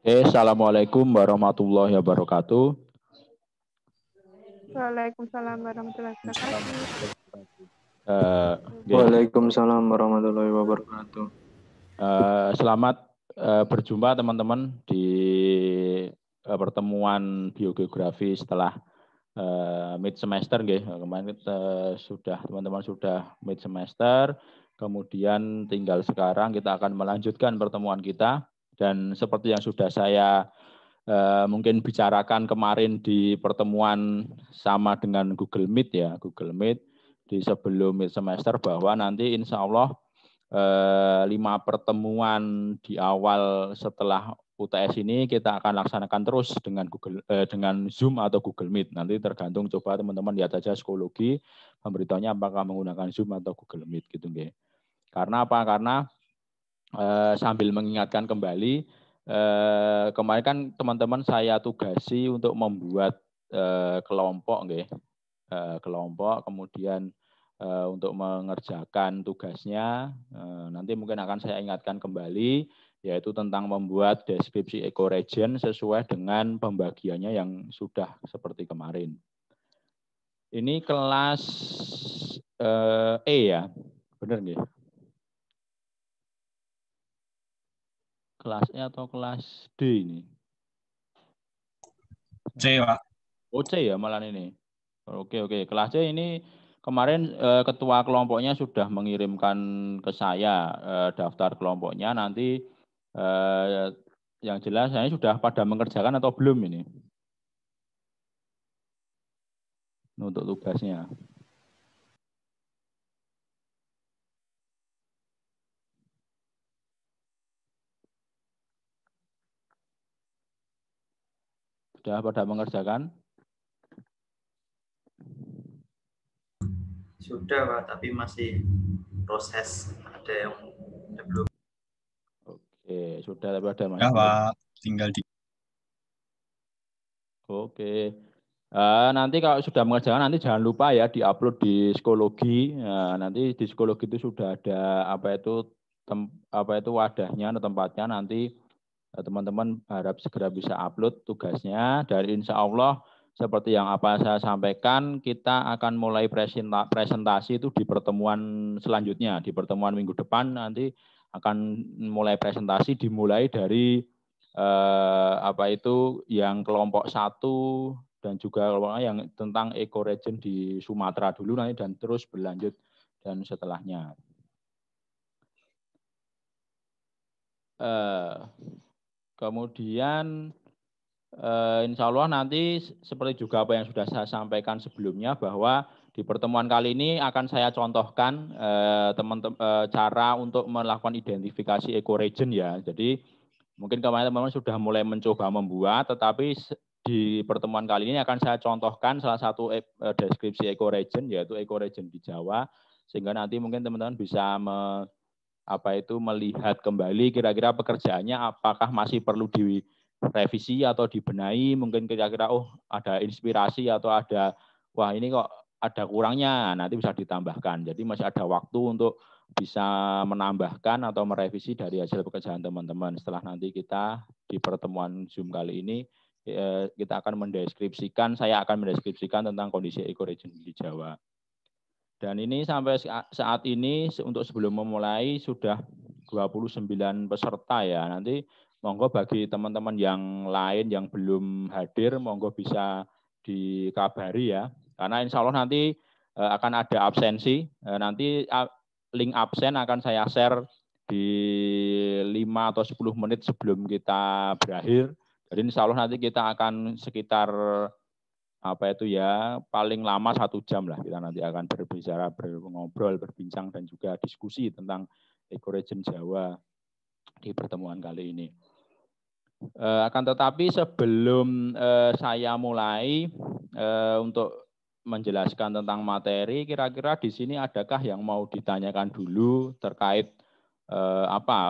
Assalamualaikum warahmatullahi wabarakatuh. Waalaikumsalam warahmatullahi wabarakatuh. Waalaikumsalam warahmatullahi wabarakatuh. Selamat berjumpa teman-teman di pertemuan biogeografi setelah mid semester. Kemarin teman-teman sudah mid semester, kemudian tinggal sekarang kita akan melanjutkan pertemuan kita. Dan seperti yang sudah saya mungkin bicarakan kemarin di pertemuan sama dengan Google Meet ya, Google Meet di sebelum mid semester, bahwa nanti insya Allah 5 pertemuan di awal setelah UTS ini kita akan laksanakan terus dengan Zoom atau Google Meet. Nanti tergantung, coba teman-teman lihat aja psikologi pemberitahunya apakah menggunakan Zoom atau Google Meet gitu nggih. Karena apa? Karena sambil mengingatkan kembali, kemarin kan teman-teman saya tugasi untuk membuat kelompok nggih. Kelompok, kemudian untuk mengerjakan tugasnya nanti mungkin akan saya ingatkan kembali, yaitu tentang membuat deskripsi ecoregion sesuai dengan pembagiannya yang sudah seperti kemarin. Ini kelas E ya, benar nggih? Kelas E atau kelas D ini? C, Pak. Oh, C ya malah ini. Oke. Kelas C ini kemarin ketua kelompoknya sudah mengirimkan ke saya daftar kelompoknya. Nanti yang jelas saya sudah pada mengerjakan atau belum ini untuk tugasnya. Sudah pada mengerjakan? Sudah, Pak, tapi masih proses, ada yang belum. Oke, sudah, tapi ada masih. Ya, Pak, tinggal di. Oke. Nanti kalau sudah mengerjakan nanti jangan lupa ya diupload di psikologi. Nanti di psikologi itu sudah ada apa itu wadahnya atau tempatnya. Nanti teman-teman harap segera bisa upload tugasnya. Dan insya Allah seperti yang apa saya sampaikan, kita akan mulai presentasi itu di pertemuan selanjutnya. Di pertemuan minggu depan nanti akan mulai presentasi, dimulai dari apa itu yang kelompok 1 dan juga kelompok yang tentang ecoregion di Sumatera dulu nanti, dan terus berlanjut dan setelahnya. Kemudian insya Allah nanti seperti juga apa yang sudah saya sampaikan sebelumnya, bahwa di pertemuan kali ini akan saya contohkan cara untuk melakukan identifikasi ecoregion ya. Jadi mungkin kemarin teman-teman sudah mulai mencoba membuat, tetapi di pertemuan kali ini akan saya contohkan salah satu deskripsi ecoregion, yaitu ecoregion di Jawa, sehingga nanti mungkin teman-teman bisa melihat kembali kira-kira pekerjaannya apakah masih perlu direvisi atau dibenahi, mungkin kira-kira ada inspirasi atau wah ini kok ada kurangnya, nanti bisa ditambahkan. Jadi masih ada waktu untuk bisa menambahkan atau merevisi dari hasil pekerjaan teman-teman. Setelah nanti kita di pertemuan Zoom kali ini kita akan saya akan mendeskripsikan tentang kondisi ecoregion di Jawa. Dan ini sampai saat ini untuk sebelum memulai sudah 29 peserta ya. Nanti monggo bagi teman-teman yang lain yang belum hadir, monggo bisa dikabari ya. Karena insya Allah nanti akan ada absensi. Nanti link absen akan saya share di 5 atau 10 menit sebelum kita berakhir. Jadi insya Allah nanti kita akan sekitar paling lama 1 jam lah, kita nanti akan berbicara, ngobrol, berbincang, dan juga diskusi tentang ecoregion Jawa di pertemuan kali ini. Akan tetapi sebelum saya mulai untuk menjelaskan tentang materi, kira-kira di sini adakah yang mau ditanyakan dulu terkait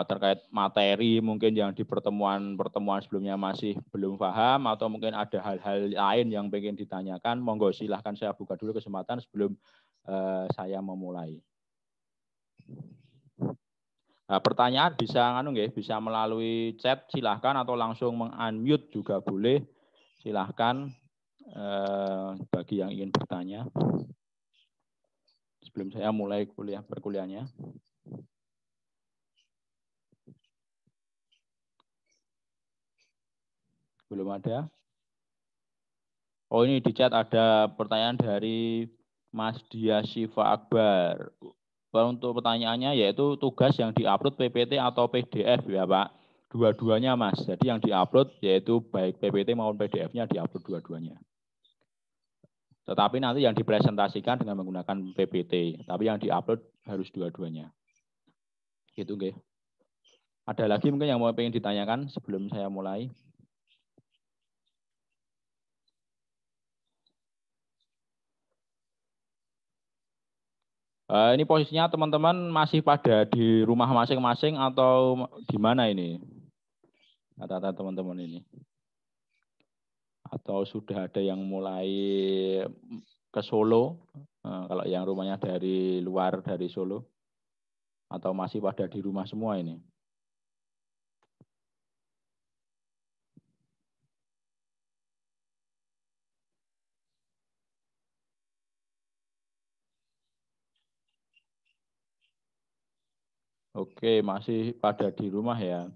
terkait materi mungkin yang di pertemuan sebelumnya masih belum paham, atau mungkin ada hal-hal lain yang pengen ditanyakan, monggo silahkan saya buka dulu kesempatan sebelum saya memulai. Nah, pertanyaan bisa bisa melalui chat silahkan atau langsung meng-unmute juga boleh. Silahkan bagi yang ingin bertanya. Sebelum saya mulai perkuliahannya. Belum ada? Oh, ini di chat ada pertanyaan dari Mas Dia Siva Akbar. Untuk pertanyaannya yaitu tugas yang diupload PPT atau PDF ya Pak. Dua-duanya Mas. Jadi yang diupload yaitu baik PPT maupun PDF-nya diupload dua-duanya. Tetapi nanti yang dipresentasikan dengan menggunakan PPT. Tapi yang diupload harus dua-duanya. Gitu nggih. Ada lagi mungkin yang mau pengen ditanyakan sebelum saya mulai? Ini posisinya teman-teman masih pada di rumah masing-masing atau di mana ini? Kata-kata teman-teman ini. Atau sudah ada yang mulai ke Solo, kalau yang rumahnya dari luar dari Solo? Atau masih pada di rumah semua ini? Oke, masih pada di rumah ya.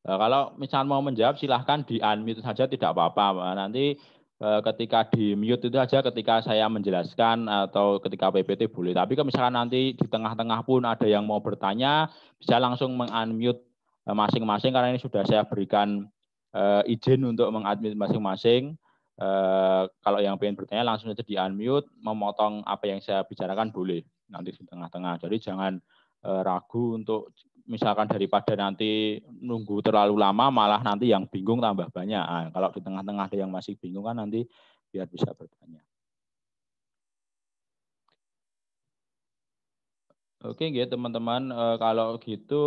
Nah, kalau misal mau menjawab silahkan di unmute saja tidak apa-apa. Nanti ketika di mute itu aja ketika saya menjelaskan atau ketika PPT boleh. Tapi kalau misalkan nanti di tengah-tengah pun ada yang mau bertanya, bisa langsung meng-unmute masing-masing karena ini sudah saya berikan izin untuk meng-unmute masing-masing. Kalau yang pengen bertanya langsung saja di unmute, memotong apa yang saya bicarakan boleh nanti di tengah-tengah. Jadi jangan ragu untuk misalkan daripada nanti nunggu terlalu lama malah nanti yang bingung tambah banyak. Nah, kalau di tengah-tengah ada yang masih bingung kan nanti biar bisa bertanya. Oke gitu teman-teman, kalau gitu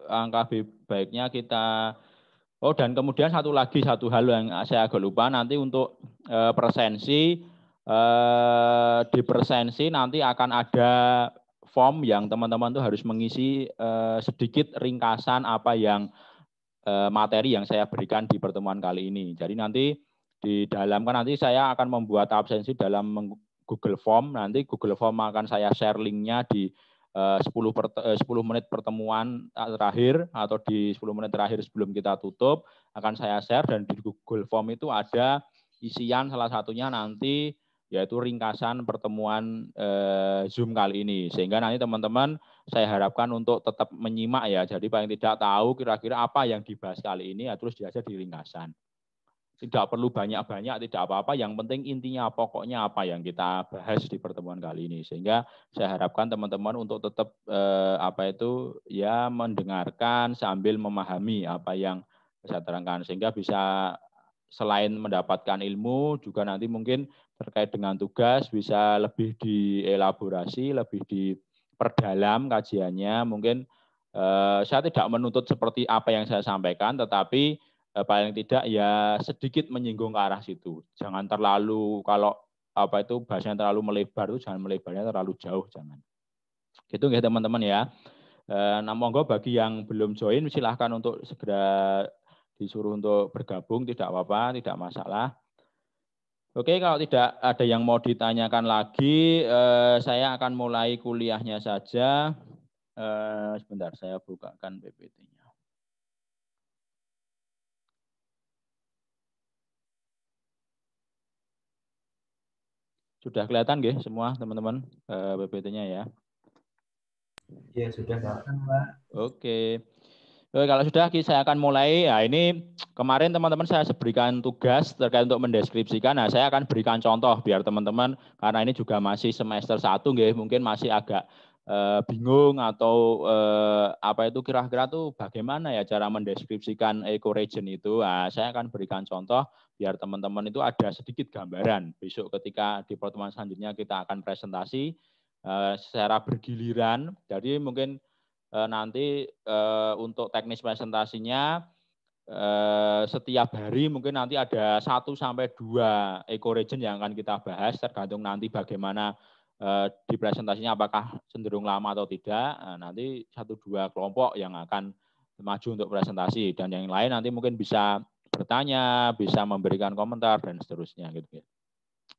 angka baiknya kita dan kemudian satu hal yang saya agak lupa nanti untuk presensi di presensi nanti akan ada form yang teman-teman tuh harus mengisi sedikit ringkasan apa yang materi yang saya berikan di pertemuan kali ini. Jadi nanti di dalam kan nanti saya akan membuat absensi dalam Google Form. Nanti Google Form akan saya share linknya di 10 menit pertemuan terakhir atau di 10 menit terakhir sebelum kita tutup akan saya share dan di Google Form itu ada isian salah satunya nanti yaitu ringkasan pertemuan Zoom kali ini. Sehingga nanti teman-teman saya harapkan untuk tetap menyimak ya. Jadi paling tidak tahu kira-kira apa yang dibahas kali ini ya terus aja di ringkasan. Tidak perlu banyak-banyak, tidak apa-apa. Yang penting intinya, pokoknya apa yang kita bahas di pertemuan kali ini. Sehingga saya harapkan teman-teman untuk tetap mendengarkan sambil memahami apa yang saya terangkan. Sehingga bisa selain mendapatkan ilmu, juga nanti mungkin terkait dengan tugas bisa lebih dielaborasi, lebih diperdalam kajiannya. Mungkin saya tidak menuntut seperti apa yang saya sampaikan, tetapi paling tidak ya sedikit menyinggung ke arah situ. Jangan terlalu kalau bahasanya terlalu melebar itu jangan melebarnya terlalu jauh, jangan. Gitu ya teman-teman ya. Nah, monggo bagi yang belum join silahkan untuk segera disuruh untuk bergabung, tidak apa-apa, tidak masalah. Oke, kalau tidak ada yang mau ditanyakan lagi, saya akan mulai kuliahnya saja. Sebentar, saya bukakan PPT-nya. Sudah kelihatan nggih semua teman-teman PPT-nya ya? Iya, sudah Pak. Oke. Kalau sudah saya akan mulai. Nah, ini kemarin teman-teman saya berikan tugas terkait untuk mendeskripsikan. Nah, saya akan berikan contoh biar teman-teman karena ini juga masih semester 1 nggih, mungkin masih agak bingung atau kira-kira tuh bagaimana ya cara mendeskripsikan ecoregion itu. Nah, saya akan berikan contoh biar teman-teman itu ada sedikit gambaran. Besok ketika di pertemuan selanjutnya kita akan presentasi secara bergiliran. Jadi mungkin nanti untuk teknis presentasinya setiap hari mungkin nanti ada 1 sampai 2 ecoregion yang akan kita bahas tergantung nanti bagaimana di presentasinya apakah cenderung lama atau tidak. Nanti 1-2 kelompok yang akan maju untuk presentasi dan yang lain nanti mungkin bisa bertanya, bisa memberikan komentar dan seterusnya gitu.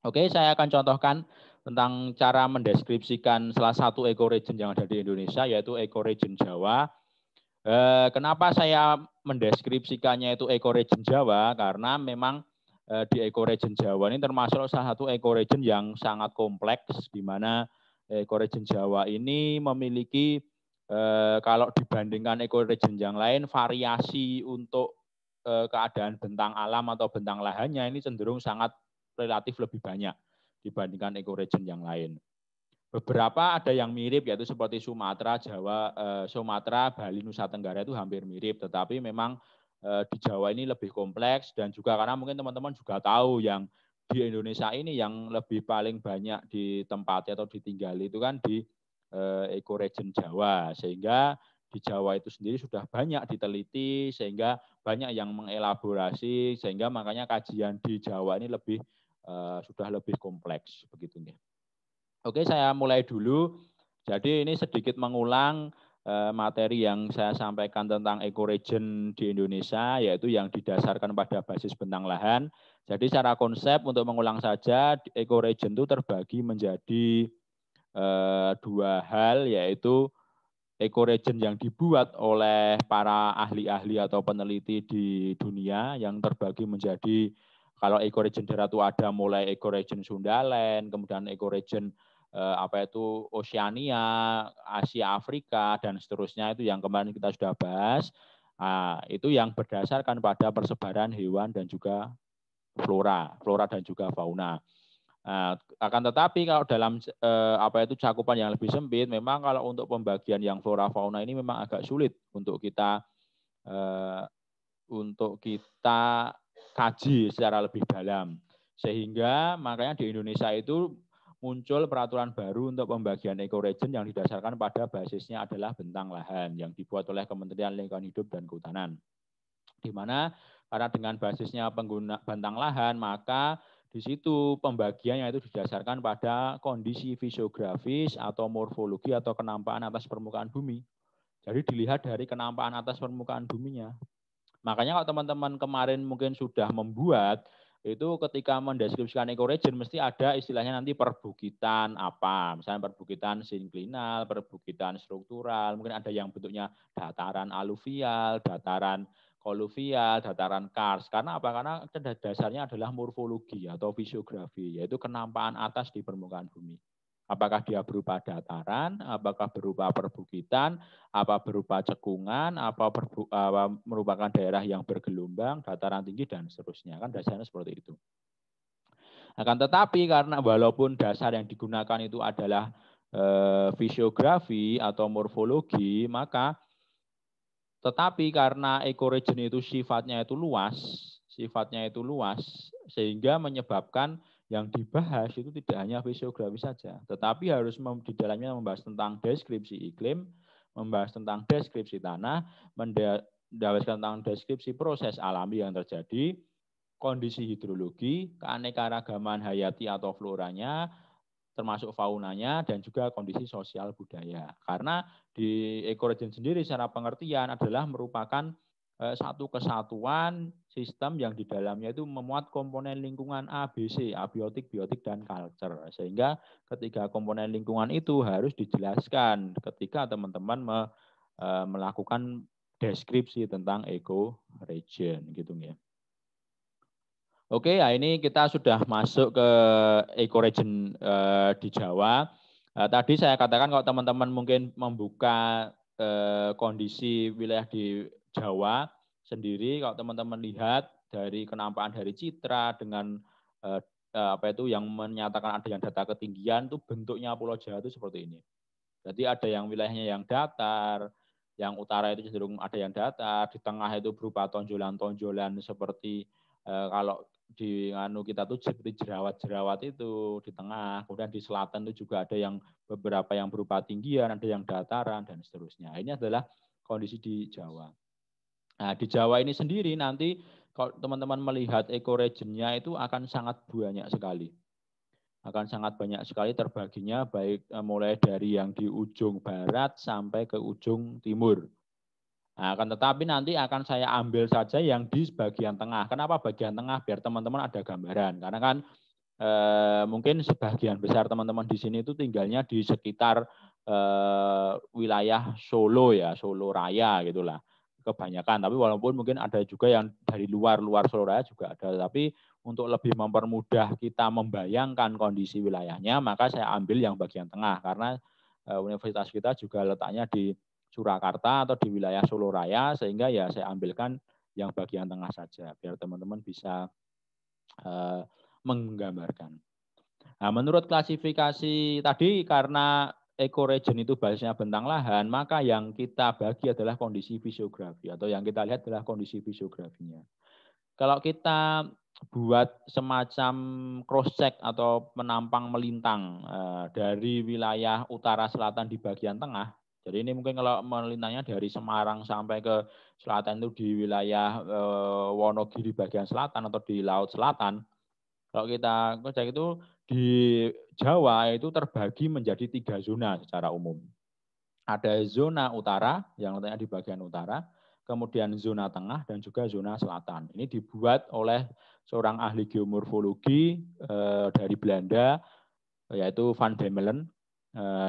Oke, saya akan contohkan tentang cara mendeskripsikan salah satu ecoregion yang ada di Indonesia, yaitu ecoregion Jawa. Kenapa saya mendeskripsikannya itu ecoregion Jawa? Karena memang di ecoregion Jawa ini termasuk salah satu ecoregion yang sangat kompleks, di mana ecoregion Jawa ini memiliki kalau dibandingkan ecoregion yang lain, variasi untuk keadaan bentang alam atau bentang lahannya ini cenderung sangat relatif lebih banyak dibandingkan ecoregion yang lain. Beberapa ada yang mirip, yaitu seperti Sumatera, Jawa, Sumatera, Bali, Nusa Tenggara itu hampir mirip, tetapi memang di Jawa ini lebih kompleks dan juga karena mungkin teman-teman juga tahu yang di Indonesia ini yang lebih paling banyak ditempati atau ditinggali itu kan di ecoregion Jawa, sehingga di Jawa itu sendiri sudah banyak diteliti sehingga banyak yang mengelaborasi sehingga makanya kajian di Jawa ini lebih sudah lebih kompleks begitu nih. Oke, saya mulai dulu. Jadi ini sedikit mengulang materi yang saya sampaikan tentang ecoregion di Indonesia, yaitu yang didasarkan pada basis bentang lahan. Jadi secara konsep untuk mengulang saja, ecoregion itu terbagi menjadi 2 hal, yaitu ecoregion yang dibuat oleh para ahli-ahli atau peneliti di dunia yang terbagi menjadi, kalau ecoregion darat itu ada mulai ecoregion Sundaland, kemudian ecoregion Oceania, Asia, Afrika, dan seterusnya, itu yang kemarin kita sudah bahas. Itu yang berdasarkan pada persebaran hewan dan juga flora dan juga fauna. Akan tetapi kalau dalam cakupan yang lebih sempit, memang kalau untuk pembagian yang flora fauna ini memang agak sulit untuk kita kaji secara lebih dalam, sehingga makanya di Indonesia itu muncul peraturan baru untuk pembagian ecoregion yang didasarkan pada basisnya adalah bentang lahan yang dibuat oleh Kementerian Lingkungan Hidup dan Kehutanan, di mana karena dengan basisnya bentang lahan, maka di situ pembagiannya itu didasarkan pada kondisi fisiografis atau morfologi atau kenampaan atas permukaan bumi. Jadi dilihat dari kenampaan atas permukaan buminya. Makanya kalau teman-teman kemarin mungkin sudah membuat, itu ketika mendeskripsikan ecoregion mesti ada istilahnya nanti perbukitan apa. Misalnya perbukitan sinklinal, perbukitan struktural, mungkin ada yang bentuknya dataran aluvial, dataran koluvial, dataran kars. Karena apa? Karena dasarnya adalah morfologi atau fisiografi, yaitu kenampaan atas di permukaan bumi. Apakah dia berupa dataran, apakah berupa perbukitan, apa berupa cekungan, apa merupakan daerah yang bergelombang, dataran tinggi, dan seterusnya. Kan dasarnya seperti itu. Akan tetapi karena walaupun dasar yang digunakan itu adalah fisiografi atau morfologi, maka tetapi karena ecoregion itu sifatnya itu luas, sehingga menyebabkan yang dibahas itu tidak hanya fisiografi saja, tetapi harus di dalamnya membahas tentang deskripsi iklim, membahas tentang deskripsi tanah, membahas tentang deskripsi proses alami yang terjadi, kondisi hidrologi, keanekaragaman hayati atau floranya, termasuk faunanya, dan juga kondisi sosial budaya. Karena di ecoregion sendiri secara pengertian adalah merupakan satu kesatuan sistem yang di dalamnya itu memuat komponen lingkungan ABC, abiotik, biotik, dan culture. Sehingga ketiga komponen lingkungan itu harus dijelaskan ketika teman-teman melakukan deskripsi tentang ecoregion gitu ya. Oke, ya ini kita sudah masuk ke ecoregion di Jawa. Tadi saya katakan kalau teman-teman mungkin membuka kondisi wilayah di Jawa sendiri, kalau teman-teman lihat dari kenampaan dari citra dengan yang menyatakan ada yang data ketinggian, itu bentuknya Pulau Jawa itu seperti ini. Jadi ada yang wilayahnya yang datar, yang utara itu cenderung ada yang datar, di tengah itu berupa tonjolan-tonjolan seperti kalau di kita tuh seperti jerawat-jerawat itu di tengah, kemudian di selatan itu juga ada yang beberapa yang berupa tinggian, ada yang dataran dan seterusnya. Ini adalah kondisi di Jawa. Nah, di Jawa ini sendiri nanti kalau teman-teman melihat ecoregionnya itu akan sangat banyak sekali. akan sangat banyak sekali terbaginya, baik mulai dari yang di ujung barat sampai ke ujung timur. Nah, akan tetapi nanti akan saya ambil saja yang di bagian tengah. Kenapa bagian tengah? Biar teman-teman ada gambaran. Karena kan mungkin sebagian besar teman-teman di sini itu tinggalnya di sekitar wilayah Solo ya, Solo Raya gitulah. Kebanyakan, tapi walaupun mungkin ada juga yang dari luar Solo Raya juga ada. Tapi untuk lebih mempermudah kita membayangkan kondisi wilayahnya, maka saya ambil yang bagian tengah. Karena universitas kita juga letaknya di Surakarta atau di wilayah Solo Raya, sehingga ya saya ambilkan yang bagian tengah saja, biar teman-teman bisa menggambarkan. Nah, menurut klasifikasi tadi, karena ekoregion itu basisnya bentang lahan, maka yang kita bagi adalah kondisi fisiografi, atau yang kita lihat adalah kondisi fisiografinya. Kalau kita buat semacam cross check atau penampang melintang dari wilayah utara selatan di bagian tengah. Jadi ini mungkin kalau melintangnya dari Semarang sampai ke selatan itu di wilayah Wonogiri bagian selatan atau di Laut Selatan. Kalau kita cek itu di Jawa itu terbagi menjadi 3 zona secara umum. Ada zona utara yang letaknya di bagian utara, kemudian zona tengah dan juga zona selatan. Ini dibuat oleh seorang ahli geomorfologi dari Belanda, yaitu Van Demelen,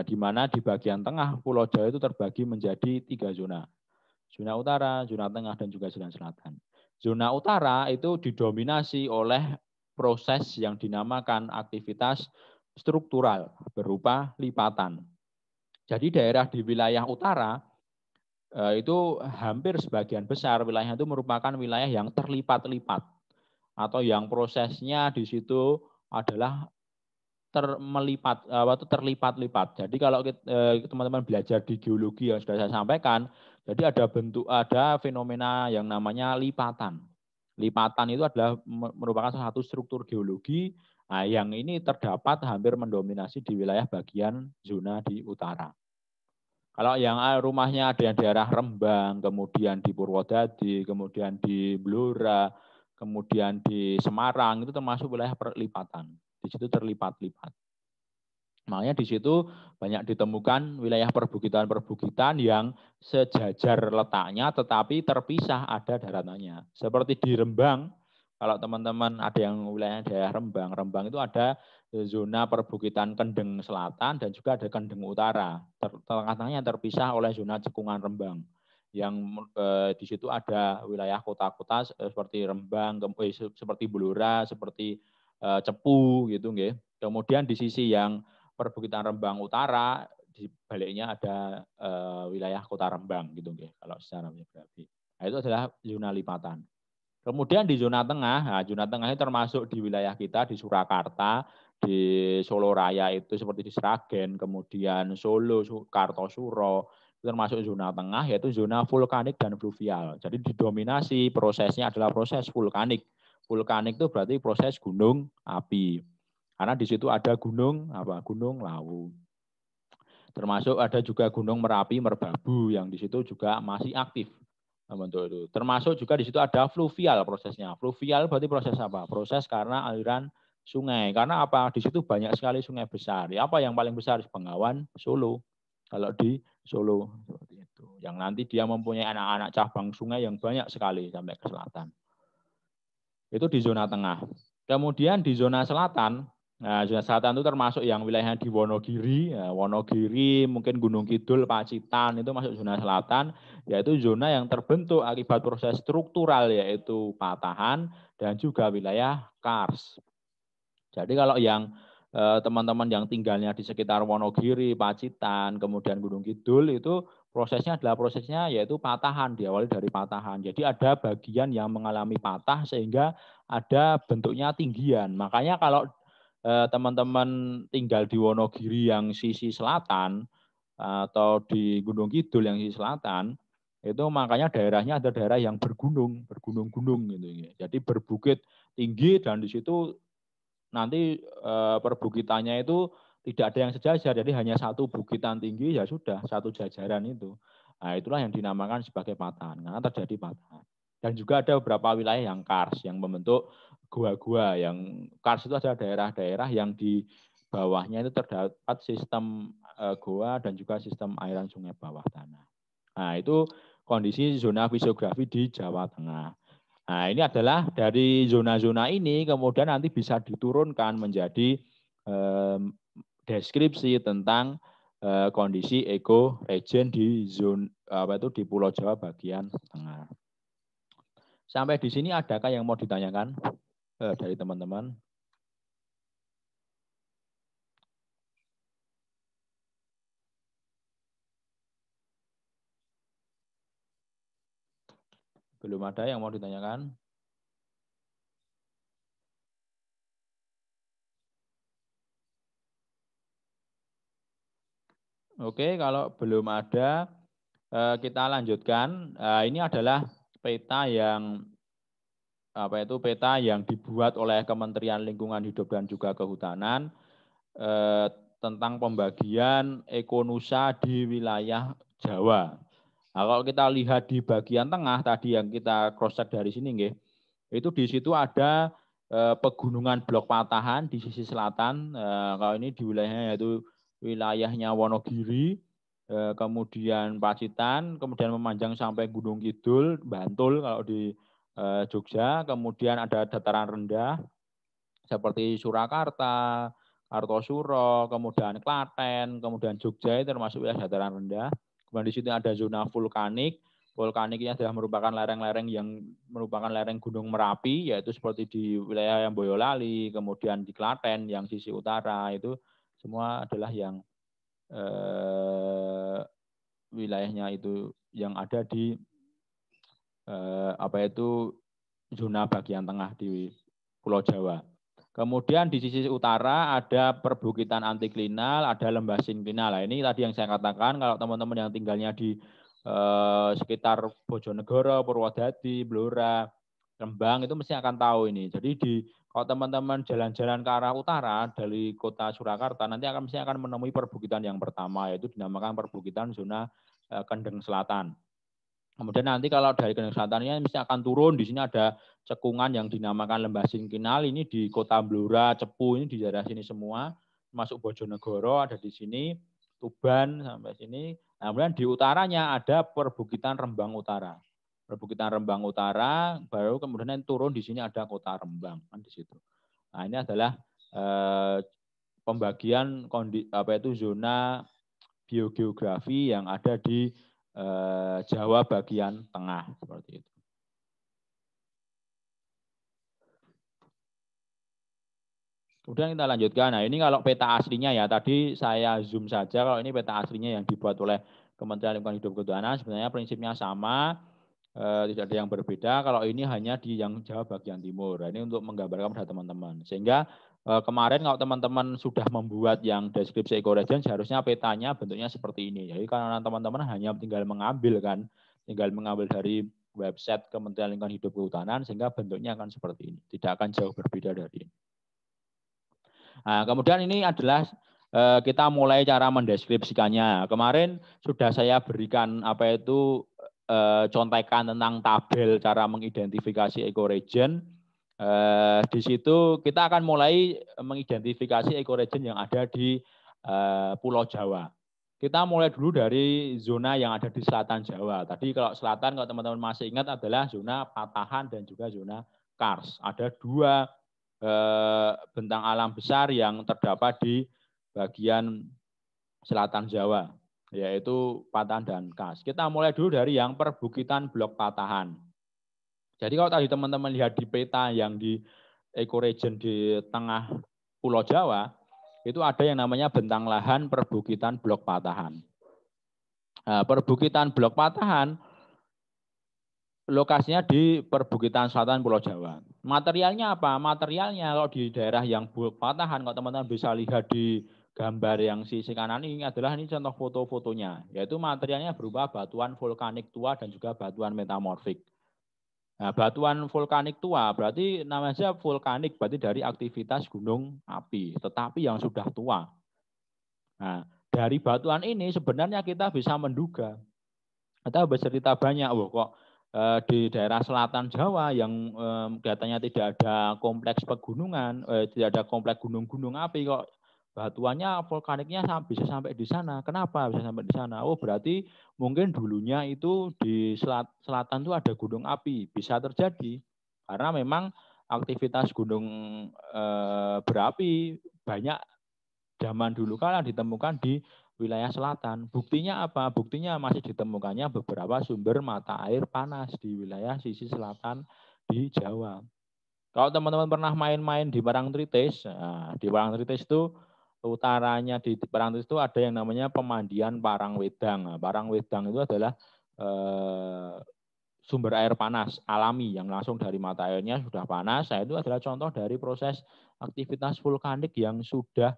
di mana di bagian tengah Pulau Jawa itu terbagi menjadi 3 zona. Zona utara, zona tengah, dan juga zona selatan. Zona utara itu didominasi oleh proses yang dinamakan aktivitas struktural berupa lipatan. Jadi daerah di wilayah utara itu hampir sebagian besar wilayahnya itu merupakan wilayah yang terlipat-lipat atau yang prosesnya di situ adalah terlipat-lipat. Jadi kalau teman-teman belajar di geologi yang sudah saya sampaikan, jadi ada fenomena yang namanya lipatan. Lipatan itu adalah merupakan salah satu struktur geologi yang ini terdapat hampir mendominasi di wilayah bagian zona di utara. Kalau yang rumahnya ada yang daerah Rembang, kemudian di Purwodadi, kemudian di Blora, kemudian di Semarang, itu termasuk wilayah perlipatan. Di situ terlipat-lipat. Makanya di situ banyak ditemukan wilayah perbukitan-perbukitan yang sejajar letaknya tetapi terpisah ada daratannya. Seperti di Rembang, kalau teman-teman ada yang wilayah daerah Rembang, Rembang itu ada zona perbukitan Kendeng Selatan dan juga ada Kendeng Utara. Tengah-tengahnya terpisah oleh zona cekungan Rembang. Yang di situ ada wilayah kota-kota seperti Rembang, seperti Blora, seperti Cepu gitu nggih. Kemudian di sisi yang perbukitan Rembang Utara, di baliknya ada wilayah kota Rembang gitu nggih kalau secara geografi. Nah, itu adalah zona lipatan. Kemudian di zona tengah ini termasuk di wilayah kita di Surakarta, di Solo Raya itu seperti di Sragen, kemudian Solo, Kartosuro, itu termasuk zona tengah yaitu zona vulkanik dan fluvial. Jadi didominasi prosesnya adalah proses vulkanik. Vulkanik itu berarti proses gunung api. Karena di situ ada gunung Lawu. Termasuk ada juga Gunung Merapi, Merbabu yang di situ juga masih aktif. Bentuk itu. Termasuk juga di situ ada fluvial prosesnya. Fluvial berarti proses apa? Proses karena aliran sungai. Karena apa? Di situ banyak sekali sungai besar. Ya, apa yang paling besar? Bengawan Solo. Kalau di Solo seperti itu. Yang nanti dia mempunyai anak-anak cabang sungai yang banyak sekali sampai ke selatan. Itu di zona tengah. Kemudian di zona selatan, zona selatan itu termasuk yang wilayahnya di Wonogiri, Wonogiri, mungkin Gunung Kidul, Pacitan, itu masuk zona selatan, yaitu zona yang terbentuk akibat proses struktural, yaitu patahan, dan juga wilayah kars. Jadi kalau yang teman-teman yang tinggalnya di sekitar Wonogiri, Pacitan, kemudian Gunung Kidul, itu prosesnya yaitu patahan, diawali dari patahan. Jadi ada bagian yang mengalami patah sehingga ada bentuknya tinggian. Makanya kalau teman-teman tinggal di Wonogiri yang sisi selatan atau di Gunung Kidul yang sisi selatan, itu makanya daerahnya ada daerah yang bergunung-gunung gitu. Jadi berbukit tinggi dan di situ nanti perbukitannya itu tidak ada yang sejajar, jadi hanya satu bukitan tinggi ya sudah, satu jajaran itu. Nah, itulah yang dinamakan sebagai patahan, karena terjadi patahan. Dan juga ada beberapa wilayah yang kars, yang membentuk gua-gua. Yang kars itu adalah daerah-daerah yang di bawahnya itu terdapat sistem goa dan juga sistem airan sungai bawah tanah. Nah, itu kondisi zona fisiografi di Jawa Tengah. Nah, ini adalah dari zona-zona ini kemudian nanti bisa diturunkan menjadi deskripsi tentang kondisi ekoregion di zona di Pulau Jawa bagian tengah. Sampai di sini adakah yang mau ditanyakan dari teman-teman? Belum ada yang mau ditanyakan? Oke, kalau belum ada, kita lanjutkan. Ini adalah peta yang peta yang dibuat oleh Kementerian Lingkungan Hidup dan juga Kehutanan tentang pembagian ekonusa di wilayah Jawa. Nah, kalau kita lihat di bagian tengah tadi yang kita cross check dari sini, nggih, itu di situ ada pegunungan blok patahan di sisi selatan. Kalau ini di wilayahnya yaitu wilayahnya Wonogiri, kemudian Pacitan, kemudian memanjang sampai Gunung Kidul, Bantul kalau di Jogja, kemudian ada dataran rendah seperti Surakarta, Kartosuro, kemudian Klaten, kemudian Jogja itu termasuk wilayah dataran rendah. Kemudian di situ ada zona vulkanik. Vulkaniknya adalah merupakan lereng-lereng yang merupakan lereng Gunung Merapi, yaitu seperti di wilayah yang Boyolali, kemudian di Klaten yang sisi utara itu semua adalah yang wilayahnya itu yang ada di zona bagian tengah di Pulau Jawa. Kemudian di sisi utara ada perbukitan antiklinal, ada lembah sinklinal. Nah, ini tadi yang saya katakan kalau teman-teman yang tinggalnya di sekitar Bojonegoro, Purwodadi, Blora, Rembang itu mesti akan tahu ini. Jadi kalau teman-teman jalan-jalan ke arah utara dari kota Surakarta nanti mesti akan menemui perbukitan yang pertama yaitu dinamakan perbukitan zona Kendeng Selatan. Kemudian nanti kalau dari Kendeng Selatan ini mesti akan turun, di sini ada cekungan yang dinamakan Lembah Sinklinal, ini di kota Blora, Cepu, ini di daerah sini semua, masuk Bojonegoro ada di sini, Tuban sampai sini. Nah, kemudian di utaranya ada perbukitan Rembang Utara. Perbukitan Rembang Utara, baru kemudian turun di sini ada kota Rembang kan di situ. Nah, ini adalah pembagian zona biogeografi yang ada di Jawa bagian tengah seperti itu. Kemudian kita lanjutkan. Nah, ini kalau peta aslinya ya, tadi saya zoom saja. Kalau ini peta aslinya yang dibuat oleh Kementerian Lingkungan Hidup dan Kehutanan, sebenarnya prinsipnya sama, tidak ada yang berbeda. Kalau ini hanya di yang Jawa bagian timur. Nah, ini untuk menggambarkan pada teman-teman. Sehingga kemarin kalau teman-teman sudah membuat yang deskripsi ekoregion, seharusnya petanya bentuknya seperti ini. Jadi karena teman-teman hanya tinggal mengambil dari website Kementerian Lingkungan Hidup dan Kehutanan, sehingga bentuknya akan seperti ini. Tidak akan jauh berbeda dari ini. Nah, kemudian ini adalah kita mulai cara mendeskripsikannya. Kemarin sudah saya berikan contekan tentang tabel cara mengidentifikasi ekoregion. Di situ kita akan mulai mengidentifikasi ekoregion yang ada di Pulau Jawa. Kita mulai dulu dari zona yang ada di selatan Jawa. Tadi kalau selatan, kalau teman-teman masih ingat adalah zona patahan dan juga zona kars. Ada dua bentang alam besar yang terdapat di bagian selatan Jawa, yaitu patahan dan kars. Kita mulai dulu dari yang perbukitan blok patahan. Jadi kalau tadi teman-teman lihat di peta yang di ekoregion di tengah Pulau Jawa, itu ada yang namanya bentang lahan perbukitan blok patahan. Nah, perbukitan blok patahan lokasinya di perbukitan selatan Pulau Jawa. Materialnya apa? Materialnya kalau di daerah yang blok patahan, kalau teman-teman bisa lihat di gambar yang sisi kanan ini adalah ini contoh foto-fotonya, yaitu materialnya berupa batuan vulkanik tua dan juga batuan metamorfik. Nah, batuan vulkanik tua berarti namanya vulkanik, berarti dari aktivitas gunung api, tetapi yang sudah tua. Nah, dari batuan ini sebenarnya kita bisa menduga, kita bercerita banyak, kok di daerah selatan Jawa yang kelihatannya tidak ada kompleks pegunungan, tidak ada kompleks gunung-gunung api, kok batuannya vulkaniknya bisa sampai di sana. Kenapa bisa sampai di sana? Oh, berarti mungkin dulunya itu di selatan itu ada gunung api. Bisa terjadi karena memang aktivitas gunung berapi banyak zaman dulu kala ditemukan di wilayah selatan. Buktinya apa? Buktinya masih ditemukannya beberapa sumber mata air panas di wilayah sisi selatan di Jawa. Kalau teman-teman pernah main-main di Parangtritis, nah, di Parangtritis itu utaranya di Parangtritis itu ada yang namanya pemandian Parangwedang. Nah, Parangwedang itu adalah sumber air panas alami yang langsung dari mata airnya sudah panas. Nah, itu adalah contoh dari proses aktivitas vulkanik yang sudah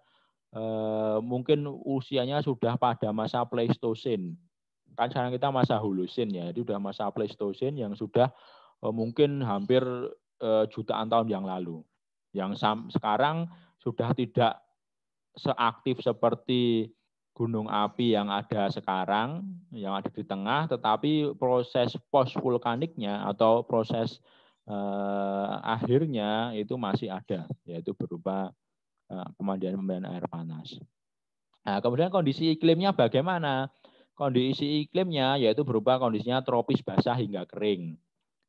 mungkin usianya sudah pada masa Pleistosen. Kan sekarang kita masa Holosen ya, itu sudah masa Pleistosen yang sudah mungkin hampir jutaan tahun yang lalu. Yang sekarang sudah tidak seaktif seperti gunung api yang ada sekarang, yang ada di tengah, tetapi proses post vulkaniknya atau proses akhirnya itu masih ada, yaitu berupa pemandian air panas. Nah, kemudian kondisi iklimnya bagaimana? Kondisi iklimnya yaitu berupa kondisinya tropis basah hingga kering.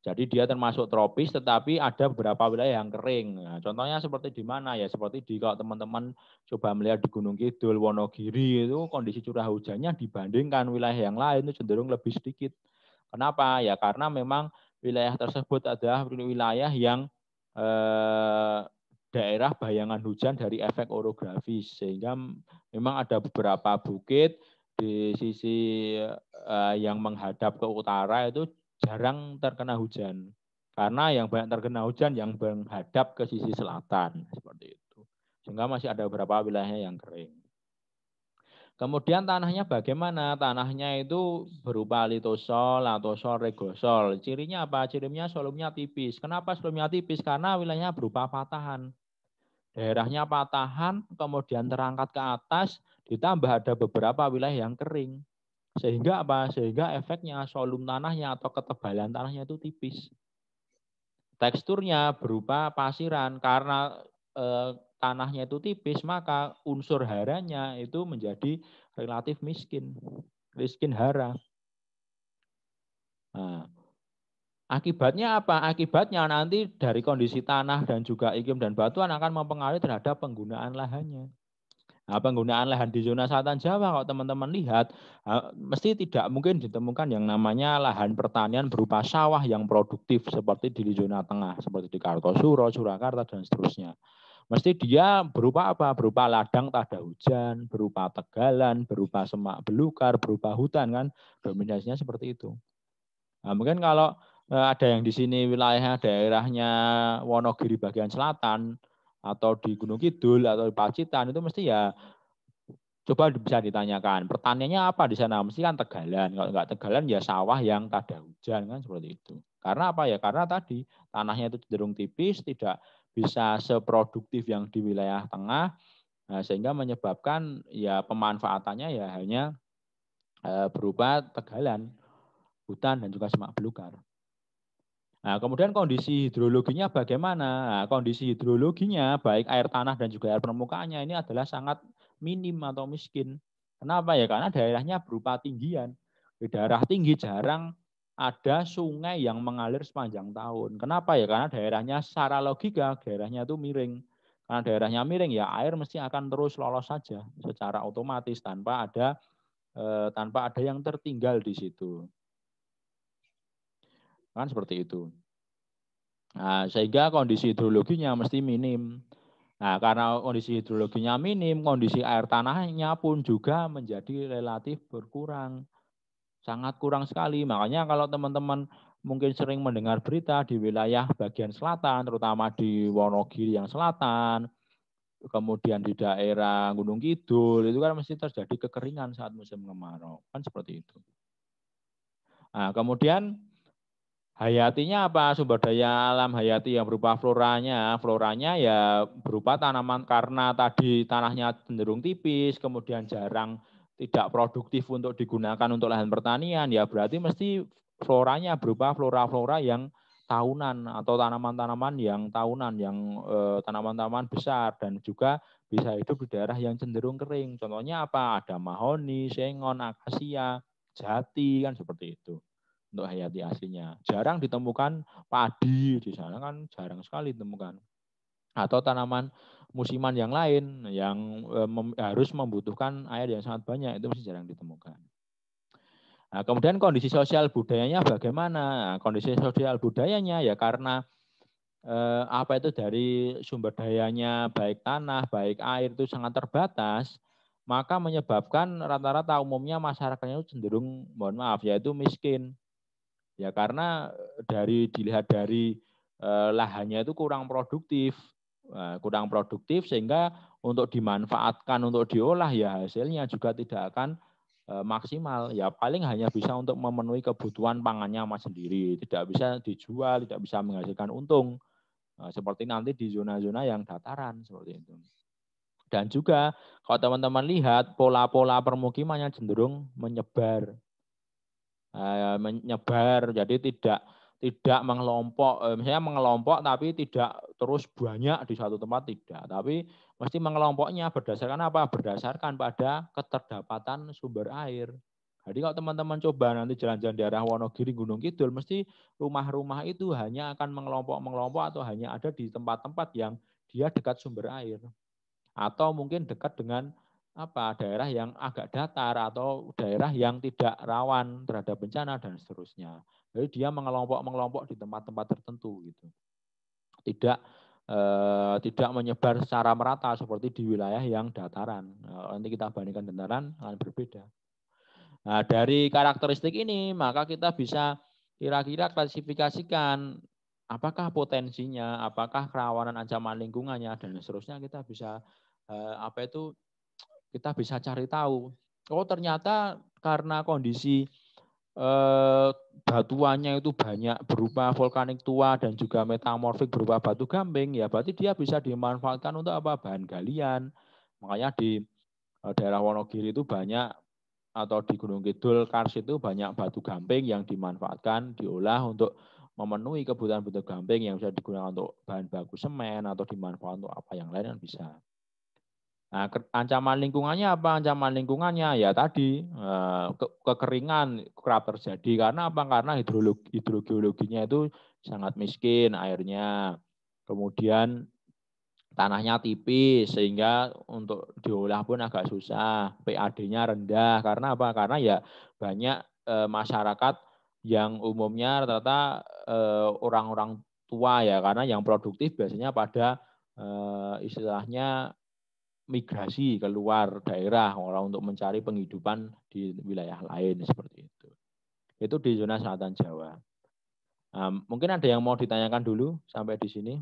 Jadi dia termasuk tropis, tetapi ada beberapa wilayah yang kering. Nah, contohnya seperti di mana ya? Seperti di kalau teman-teman coba melihat di Gunung Kidul, Wonogiri itu kondisi curah hujannya dibandingkan wilayah yang lain itu cenderung lebih sedikit. Kenapa? Ya karena memang wilayah tersebut adalah wilayah yang daerah bayangan hujan dari efek orografis, sehingga memang ada beberapa bukit di sisi yang menghadap ke utara itu jarang terkena hujan. Karena yang banyak terkena hujan yang menghadap ke sisi selatan. Seperti itu. Sehingga masih ada beberapa wilayah yang kering. Kemudian tanahnya bagaimana? Tanahnya itu berupa litosol, latosol, regosol. Cirinya apa? Cirinya solumnya tipis. Kenapa solumnya tipis? Karena wilayahnya berupa patahan. Daerahnya patahan, kemudian terangkat ke atas, ditambah ada beberapa wilayah yang kering. Sehingga apa? Sehingga efeknya solum tanahnya atau ketebalan tanahnya itu tipis. Teksturnya berupa pasiran. Karena tanahnya itu tipis, maka unsur haranya itu menjadi relatif miskin. Miskin hara. Nah, akibatnya apa? Akibatnya nanti dari kondisi tanah dan juga iklim dan batuan akan mempengaruhi terhadap penggunaan lahannya. Nah, penggunaan lahan di zona selatan Jawa, kalau teman-teman lihat, mesti tidak mungkin ditemukan yang namanya lahan pertanian berupa sawah yang produktif seperti di zona tengah, seperti di Kartosuro, Surakarta, dan seterusnya. Mesti dia berupa apa? Berupa ladang tak ada hujan, berupa tegalan, berupa semak belukar, berupa hutan, kan? Dominasinya seperti itu. Nah, mungkin kalau ada yang di sini wilayahnya daerahnya Wonogiri bagian selatan, atau di Gunung Kidul atau di Pacitan, itu mesti ya coba bisa ditanyakan pertaniannya apa di sana, mesti kan tegalan. Kalau enggak tegalan ya sawah yang tak ada hujan, kan seperti itu. Karena apa ya? Karena tadi tanahnya itu cenderung tipis, tidak bisa seproduktif yang di wilayah tengah, nah, sehingga menyebabkan ya pemanfaatannya ya hanya berupa tegalan, hutan, dan juga semak belukar. Nah, kemudian kondisi hidrologinya bagaimana? Nah, kondisi hidrologinya baik air tanah dan juga air permukaannya ini adalah sangat minim atau miskin. Kenapa ya? Karena daerahnya berupa tinggian. Di daerah tinggi jarang ada sungai yang mengalir sepanjang tahun. Kenapa ya? Karena daerahnya secara logika daerahnya itu miring. Karena daerahnya miring ya air mesti akan terus lolos saja secara otomatis tanpa ada yang tertinggal di situ. Kan seperti itu. Nah, sehingga kondisi hidrologinya mesti minim. Nah, karena kondisi hidrologinya minim, kondisi air tanahnya pun juga menjadi relatif berkurang. Sangat kurang sekali. Makanya kalau teman-teman mungkin sering mendengar berita di wilayah bagian selatan, terutama di Wonogiri yang selatan, kemudian di daerah Gunung Kidul, itu kan mesti terjadi kekeringan saat musim kemarau. Kan seperti itu. Nah, kemudian hayatinya apa? Sumber daya alam hayati yang berupa floranya. Floranya ya berupa tanaman karena tadi tanahnya cenderung tipis, kemudian jarang tidak produktif untuk digunakan untuk lahan pertanian, ya berarti mesti floranya berupa flora-flora yang tahunan atau tanaman-tanaman yang tahunan, yang tanaman-tanaman besar, dan juga bisa hidup di daerah yang cenderung kering. Contohnya apa? Ada mahoni, sengon, akasia, jati, kan seperti itu untuk hayati aslinya. Jarang ditemukan padi di sana, kan jarang sekali ditemukan. Atau tanaman musiman yang lain yang harus membutuhkan air yang sangat banyak, itu masih jarang ditemukan. Nah, kemudian kondisi sosial budayanya bagaimana? Nah, kondisi sosial budayanya ya karena apa itu dari sumber dayanya baik tanah, baik air itu sangat terbatas, maka menyebabkan rata-rata umumnya masyarakatnya itu cenderung, mohon maaf, yaitu miskin. Ya karena dilihat dari lahannya itu kurang produktif sehingga untuk dimanfaatkan, untuk diolah ya hasilnya juga tidak akan maksimal. Ya paling hanya bisa untuk memenuhi kebutuhan pangannya mas sendiri, tidak bisa dijual, tidak bisa menghasilkan untung. Seperti nanti di zona-zona yang dataran seperti itu. Dan juga kalau teman-teman lihat pola-pola permukimannya cenderung menyebar. Jadi tidak mengelompok, misalnya mengelompok tapi tidak terus banyak di suatu tempat, tidak, tapi mesti mengelompoknya berdasarkan apa? Berdasarkan pada keterdapatan sumber air. Jadi kalau teman-teman coba nanti jalan-jalan daerah Wonogiri, Gunung Kidul, mesti rumah-rumah itu hanya akan mengelompok atau hanya ada di tempat-tempat yang dia dekat sumber air, atau mungkin dekat dengan daerah yang agak datar atau daerah yang tidak rawan terhadap bencana dan seterusnya. Jadi dia mengelompok di tempat-tempat tertentu gitu. Tidak menyebar secara merata seperti di wilayah yang dataran. Nanti kita bandingkan dataran akan berbeda. Nah, dari karakteristik ini maka kita bisa kira-kira klasifikasikan apakah potensinya, apakah kerawanan ancaman lingkungannya dan seterusnya. Kita bisa kita bisa cari tahu. Oh ternyata karena kondisi batuannya itu banyak berupa vulkanik tua dan juga metamorfik berupa batu gamping, ya berarti dia bisa dimanfaatkan untuk apa? Bahan galian. Makanya di daerah Wonogiri itu banyak, atau di Gunung Kidul, Kars itu banyak batu gamping yang dimanfaatkan, diolah untuk memenuhi kebutuhan batu gamping yang bisa digunakan untuk bahan baku semen atau dimanfaatkan untuk apa yang lain kan bisa. Nah, ancaman lingkungannya apa? Ancaman lingkungannya ya tadi kekeringan kerap terjadi karena apa? Karena hidrogeologinya itu sangat miskin airnya. Kemudian tanahnya tipis sehingga untuk diolah pun agak susah. PAD-nya rendah karena apa? Karena ya banyak masyarakat yang umumnya rata-rata orang-orang tua ya, karena yang produktif biasanya pada istilahnya migrasi keluar daerah orang untuk mencari penghidupan di wilayah lain seperti itu. Itu di zona selatan Jawa. Nah, mungkin ada yang mau ditanyakan dulu sampai di sini.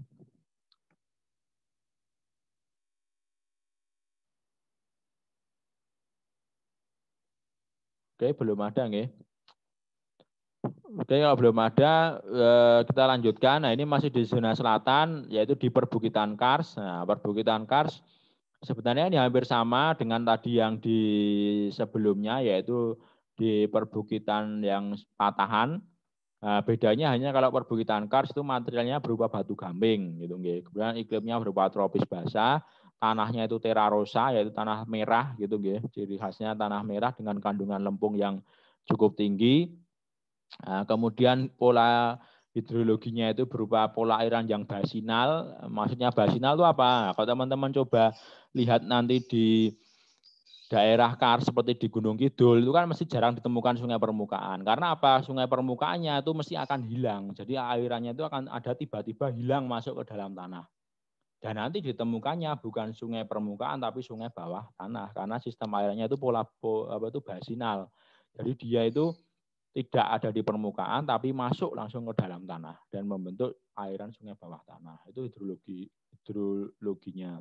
Oke, belum ada nggih. Oke, kalau belum ada kita lanjutkan. Nah, ini masih di zona selatan yaitu di perbukitan Kars. Nah, perbukitan Kars sebenarnya ini hampir sama dengan tadi yang di sebelumnya, yaitu di perbukitan yang patahan. Nah, bedanya hanya kalau perbukitan Kars itu materialnya berupa batu gamping, gitu. Kemudian iklimnya berupa tropis basah, tanahnya itu terrarosa, yaitu tanah merah, gitu. Ciri khasnya tanah merah dengan kandungan lempung yang cukup tinggi. Nah, kemudian pola hidrologinya itu berupa pola airan yang basinal. Maksudnya basinal itu apa? Kalau teman-teman coba lihat nanti di daerah Kars seperti di Gunung Kidul itu kan mesti jarang ditemukan sungai permukaan. Karena apa? Sungai permukaannya itu mesti akan hilang. Jadi airannya itu akan ada tiba-tiba hilang masuk ke dalam tanah. Dan nanti ditemukannya bukan sungai permukaan tapi sungai bawah tanah karena sistem airannya itu basinal. Jadi dia itu tidak ada di permukaan tapi masuk langsung ke dalam tanah dan membentuk airan sungai bawah tanah. Itu hidrologinya.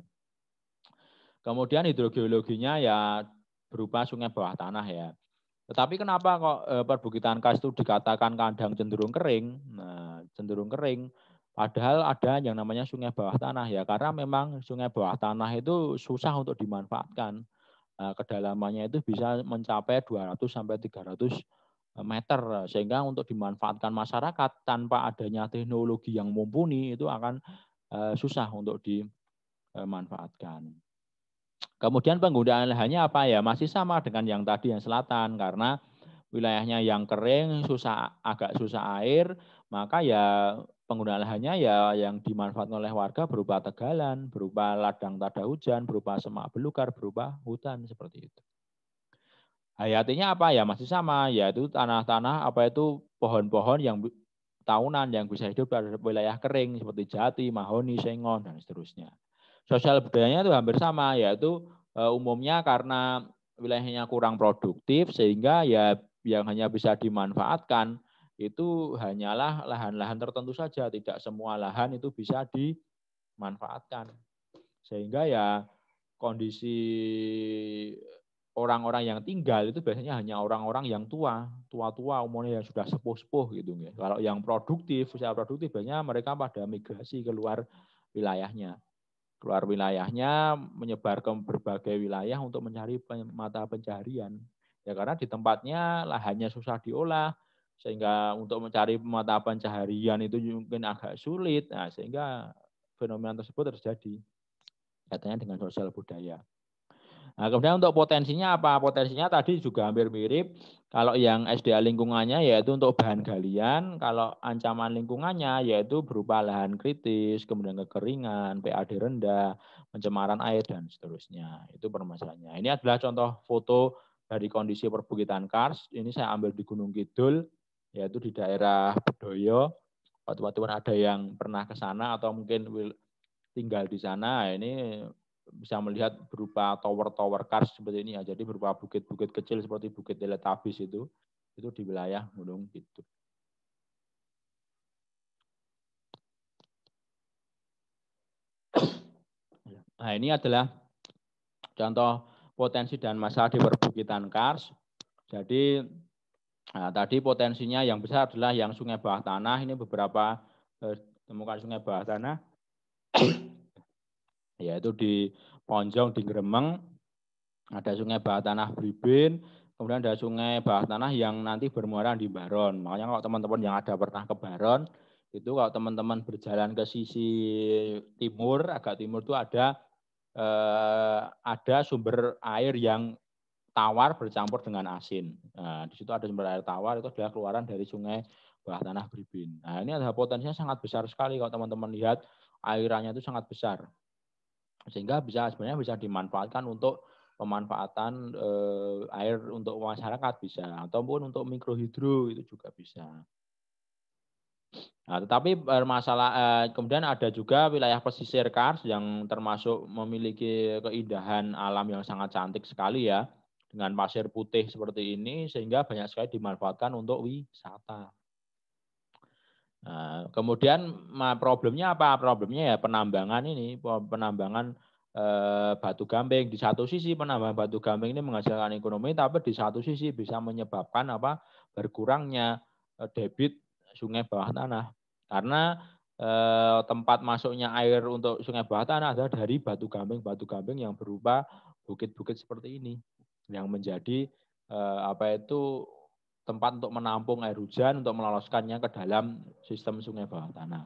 Kemudian hidrogeologinya ya berupa sungai bawah tanah ya. Tetapi kenapa kok perbukitan Kars itu dikatakan kandang cenderung kering? Nah, cenderung kering. Padahal ada yang namanya sungai bawah tanah ya, karena memang sungai bawah tanah itu susah untuk dimanfaatkan. Nah, kedalamannya itu bisa mencapai 200 sampai 300 meter, sehingga untuk dimanfaatkan masyarakat tanpa adanya teknologi yang mumpuni itu akan susah untuk dimanfaatkan. Kemudian penggunaan lahannya apa ya? Masih sama dengan yang tadi yang selatan, karena wilayahnya yang kering, agak susah air, maka ya penggunaan lahannya ya yang dimanfaatkan oleh warga berupa tegalan, berupa ladang tada hujan, berupa semak belukar, berupa hutan seperti itu. Hayatinya apa ya? Masih sama, yaitu tanah-tanah pohon-pohon yang tahunan yang bisa hidup pada wilayah kering seperti jati, mahoni, sengon, dan seterusnya. Sosial budayanya itu hampir sama, yaitu umumnya karena wilayahnya kurang produktif sehingga ya yang hanya bisa dimanfaatkan itu hanyalah lahan-lahan tertentu saja, tidak semua lahan itu bisa dimanfaatkan. Sehingga ya kondisi orang-orang yang tinggal itu biasanya hanya orang-orang yang tua-tua umumnya yang sudah sepuh-sepuh gitu. Kalau yang produktif, usia produktif biasanya mereka pada migrasi keluar wilayahnya. Keluar wilayahnya menyebar ke berbagai wilayah untuk mencari mata pencaharian. Ya karena di tempatnya lahannya susah diolah, sehingga untuk mencari mata pencaharian itu mungkin agak sulit. Nah, sehingga fenomena tersebut terjadi. Katanya dengan sosial budaya. Nah, kemudian untuk potensinya apa? Potensinya tadi juga hampir mirip. Kalau yang SDA lingkungannya yaitu untuk bahan galian, kalau ancaman lingkungannya yaitu berupa lahan kritis, kemudian kekeringan, PAD rendah, pencemaran air, dan seterusnya. Itu permasalahannya. Ini adalah contoh foto dari kondisi perbukitan Kars. Ini saya ambil di Gunung Kidul, yaitu di daerah Bedoyo. Teman-teman ada yang pernah ke sana atau mungkin tinggal di sana, ini bisa melihat berupa tower-tower Kars seperti ini ya. Jadi berupa bukit-bukit kecil seperti Bukit Teletabis itu di wilayah Gunung Kidul. Nah, ini adalah contoh potensi dan masalah di perbukitan Kars. Jadi tadi potensinya yang besar adalah yang sungai bawah tanah. Ini beberapa temukan sungai bawah tanah. Yaitu di Ponjong, di Gremeng, ada sungai bawah tanah Bribin, kemudian ada sungai bawah tanah yang nanti bermuara di Baron. Makanya kalau teman-teman yang ada pernah ke Baron, itu kalau teman-teman berjalan ke sisi timur, agak timur itu ada sumber air yang tawar bercampur dengan asin. Nah, di situ ada sumber air tawar, itu adalah keluaran dari sungai bawah tanah Bribin. Nah, ini ada potensinya sangat besar sekali kalau teman-teman lihat airannya itu sangat besar. Sehingga sebenarnya bisa dimanfaatkan untuk pemanfaatan air untuk masyarakat bisa, ataupun untuk mikrohidro itu juga bisa. Nah, tetapi masalah kemudian ada juga wilayah pesisir Kars yang termasuk memiliki keindahan alam yang sangat cantik sekali ya, dengan pasir putih seperti ini, sehingga banyak sekali dimanfaatkan untuk wisata. Nah, kemudian problemnya apa? Problemnya ya penambangan ini, penambangan batu gamping. Di satu sisi penambangan batu gamping ini menghasilkan ekonomi, tapi di satu sisi bisa menyebabkan berkurangnya debit sungai bawah tanah. Karena tempat masuknya air untuk sungai bawah tanah adalah dari batu gamping yang berupa bukit-bukit seperti ini, yang menjadi tempat untuk menampung air hujan untuk meloloskannya ke dalam sistem sungai bawah tanah.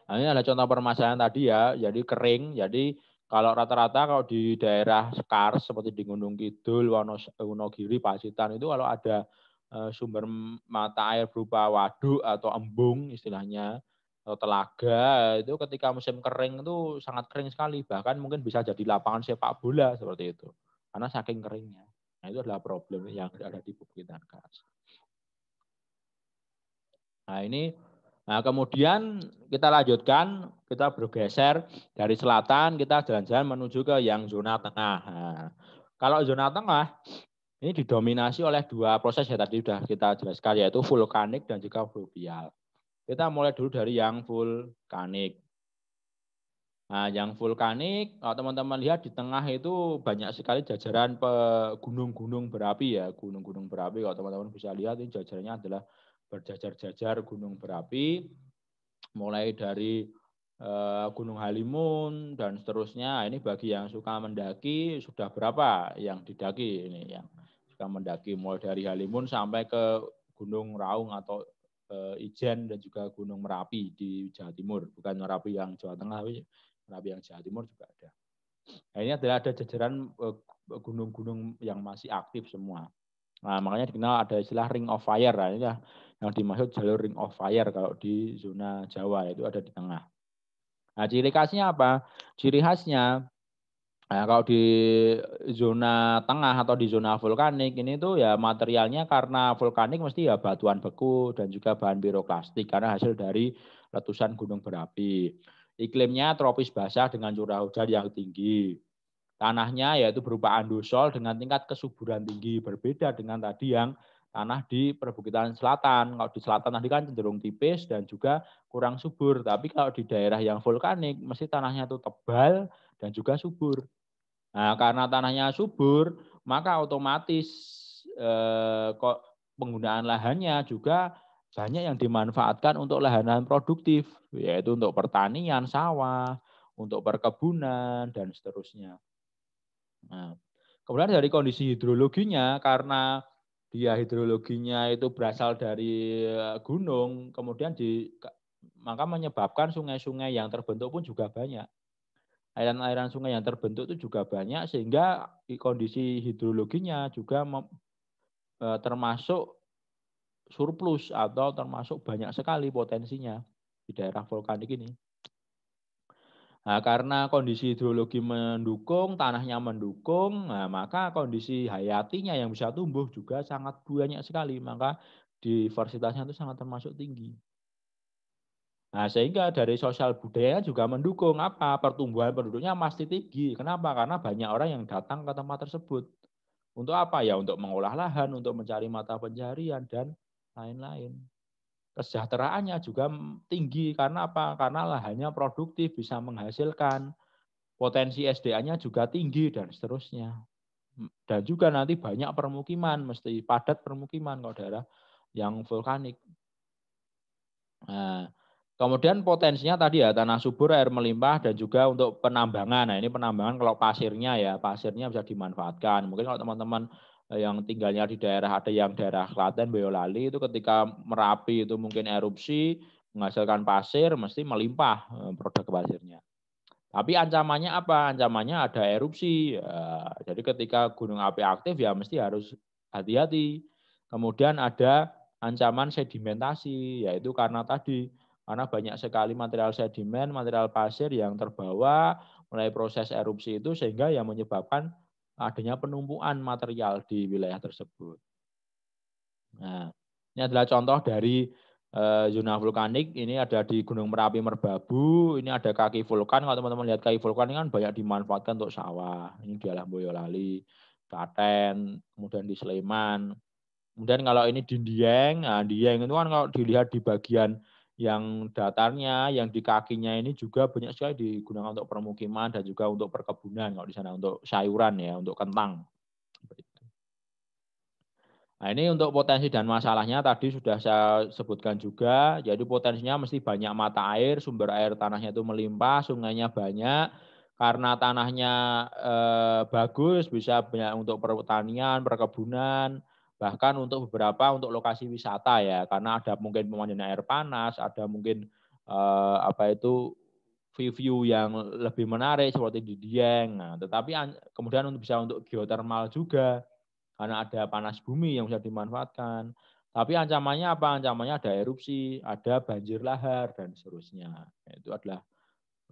Nah, ini adalah contoh permasalahan tadi ya, jadi kering. Jadi kalau rata-rata kalau di daerah Kars seperti di Gunung Kidul, Wonogiri, Pacitan itu kalau ada sumber mata air berupa waduk atau embung istilahnya, atau telaga, itu ketika musim kering itu sangat kering sekali. Bahkan mungkin bisa jadi lapangan sepak bola seperti itu, karena saking keringnya. Nah, itu adalah problem yang ada di perbukitan Kars. Nah, kemudian kita lanjutkan, kita bergeser dari selatan, kita jalan-jalan menuju ke yang zona tengah. Nah, kalau zona tengah, ini didominasi oleh dua proses ya tadi sudah kita jelaskan, yaitu vulkanik dan juga fluvial. Kita mulai dulu dari yang vulkanik. Nah, yang vulkanik, kalau teman-teman lihat di tengah itu banyak sekali jajaran gunung-gunung berapi ya. Gunung-gunung berapi, kalau teman-teman bisa lihat ini jajarannya adalah berjajar-jajar gunung berapi. Mulai dari Gunung Halimun dan seterusnya. Ini bagi yang suka mendaki, sudah berapa yang didaki ini yang Kita mendaki mulai dari Halimun sampai ke Gunung Raung atau Ijen dan juga Gunung Merapi di Jawa Timur. Bukan Merapi yang Jawa Tengah, tapi Merapi yang Jawa Timur juga ada. Nah, ini adalah ada jajaran gunung-gunung yang masih aktif semua. Nah, makanya dikenal ada istilah Ring of Fire. Nah, ini yang dimaksud jalur Ring of Fire kalau di zona Jawa, itu ada di tengah. Nah, ciri khasnya apa? Ciri khasnya, nah, kalau di zona tengah atau di zona vulkanik ini tuh ya materialnya karena vulkanik mesti ya batuan beku dan juga bahan piroklastik karena hasil dari letusan gunung berapi. Iklimnya tropis basah dengan curah hujan yang tinggi. Tanahnya yaitu berupa andosol dengan tingkat kesuburan tinggi, berbeda dengan tadi yang tanah di perbukitan selatan. Kalau di selatan tadi kan cenderung tipis dan juga kurang subur. Tapi kalau di daerah yang vulkanik mesti tanahnya itu tebal dan juga subur. Nah, karena tanahnya subur, maka otomatis penggunaan lahannya juga banyak yang dimanfaatkan untuk lahan produktif, yaitu untuk pertanian, sawah, untuk perkebunan, dan seterusnya. Nah, kemudian dari kondisi hidrologinya, karena dia hidrologinya itu berasal dari gunung, kemudian maka menyebabkan sungai-sungai yang terbentuk pun juga banyak. Aliran-aliran sungai yang terbentuk itu juga banyak, sehingga kondisi hidrologinya juga termasuk surplus atau termasuk banyak sekali potensinya di daerah vulkanik ini. Nah, karena kondisi hidrologi mendukung, tanahnya mendukung, nah, maka kondisi hayatinya yang bisa tumbuh juga sangat banyak sekali, maka diversitasnya itu sangat termasuk tinggi. Nah, sehingga dari sosial budaya juga mendukung apa? Pertumbuhan penduduknya pasti tinggi. Kenapa? Karena banyak orang yang datang ke tempat tersebut. Untuk apa? Ya untuk mengolah lahan, untuk mencari mata pencaharian, dan lain-lain. Kesejahteraannya juga tinggi. Karena apa? Karena lahannya produktif, bisa menghasilkan. Potensi SDA-nya juga tinggi, dan seterusnya. Dan juga nanti banyak permukiman, mesti padat permukiman kalau daerah yang vulkanik. Nah, kemudian potensinya tadi ya tanah subur, air melimpah, dan juga untuk penambangan. Nah, ini penambangan kalau pasirnya ya, pasirnya bisa dimanfaatkan. Mungkin kalau teman-teman yang tinggalnya di daerah, ada yang daerah Klaten, Boyolali, itu ketika Merapi itu mungkin erupsi, menghasilkan pasir, mesti melimpah produk pasirnya. Tapi ancamannya apa? Ancamannya ada erupsi. Ya, jadi ketika gunung api aktif ya mesti harus hati-hati. Kemudian ada ancaman sedimentasi, yaitu karena banyak sekali material sedimen, material pasir yang terbawa mulai proses erupsi itu sehingga yang menyebabkan adanya penumpukan material di wilayah tersebut. Nah, ini adalah contoh dari zona vulkanik. Ini ada di Gunung Merapi Merbabu, ini ada kaki vulkan. Kalau teman-teman lihat kaki vulkan ini kan banyak dimanfaatkan untuk sawah. Ini di Alam Boyolali, Klaten, kemudian di Sleman. Kemudian kalau ini di Dieng, nah Dieng itu kan kalau dilihat di bagian yang datarnya, yang di kakinya ini juga banyak sekali digunakan untuk permukiman dan juga untuk perkebunan. Kalau di sana untuk sayuran ya, untuk kentang. Nah, ini untuk potensi dan masalahnya tadi sudah saya sebutkan juga. Jadi potensinya mesti banyak mata air, sumber air tanahnya itu melimpah, sungainya banyak. Karena tanahnya bagus, bisa banyak untuk pertanian, perkebunan, bahkan untuk beberapa untuk lokasi wisata ya. Karena ada mungkin pemandian air panas, ada mungkin view yang lebih menarik seperti di Dieng. Nah, tetapi kemudian bisa untuk geotermal juga. Karena ada panas bumi yang bisa dimanfaatkan. Tapi ancamannya apa? Ancamannya ada erupsi, ada banjir lahar, dan seterusnya. Itu adalah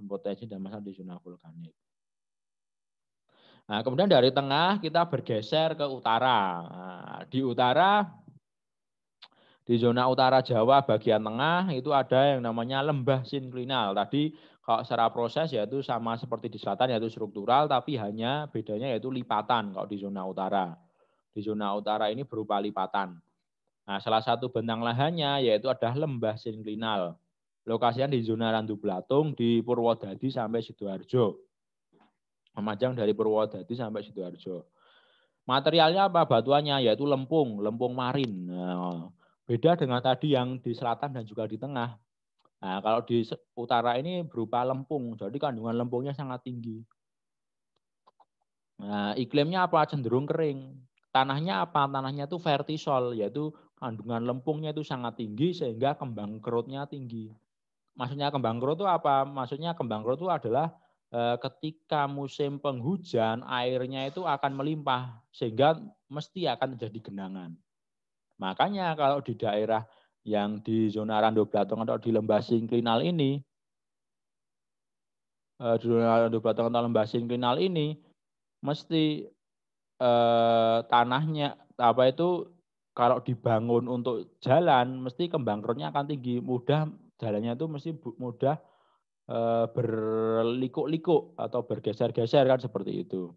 potensi dan masalah di zona vulkanik. Nah, kemudian dari tengah kita bergeser ke utara. Nah, di zona utara Jawa bagian tengah itu ada yang namanya lembah sinklinal. Tadi kalau secara proses yaitu sama seperti di selatan yaitu struktural, tapi hanya bedanya yaitu lipatan kalau di zona utara. Di zona utara ini berupa lipatan. Nah, salah satu bentang lahannya yaitu adalah lembah sinklinal. Lokasinya di zona Randu Blatung di Purwodadi sampai Sidoarjo. Memanjang dari Purwodadi sampai Sidoarjo. Materialnya apa? Batuannya yaitu lempung marin. Nah, beda dengan tadi yang di selatan dan juga di tengah. Nah, kalau di utara ini berupa lempung, jadi kandungan lempungnya sangat tinggi. Nah, iklimnya apa? Cenderung kering. tanahnya apa? Tanahnya itu vertisol, yaitu kandungan lempungnya itu sangat tinggi sehingga kembang kerutnya tinggi. Maksudnya kembang kerut itu apa? Maksudnya kembang kerut itu adalah ketika musim penghujan airnya itu akan melimpah sehingga mesti akan terjadi genangan. Makanya kalau di daerah yang di zona Rando Blatung atau di lembah sinklinal ini, di zona Rando Blatung atau lembah sinklinal ini mesti tanahnya apa itu kalau dibangun untuk jalan mesti kembang kerutnya akan tinggi, mudah jalannya itu mesti mudah berlikuk-likuk atau bergeser-geser kan seperti itu.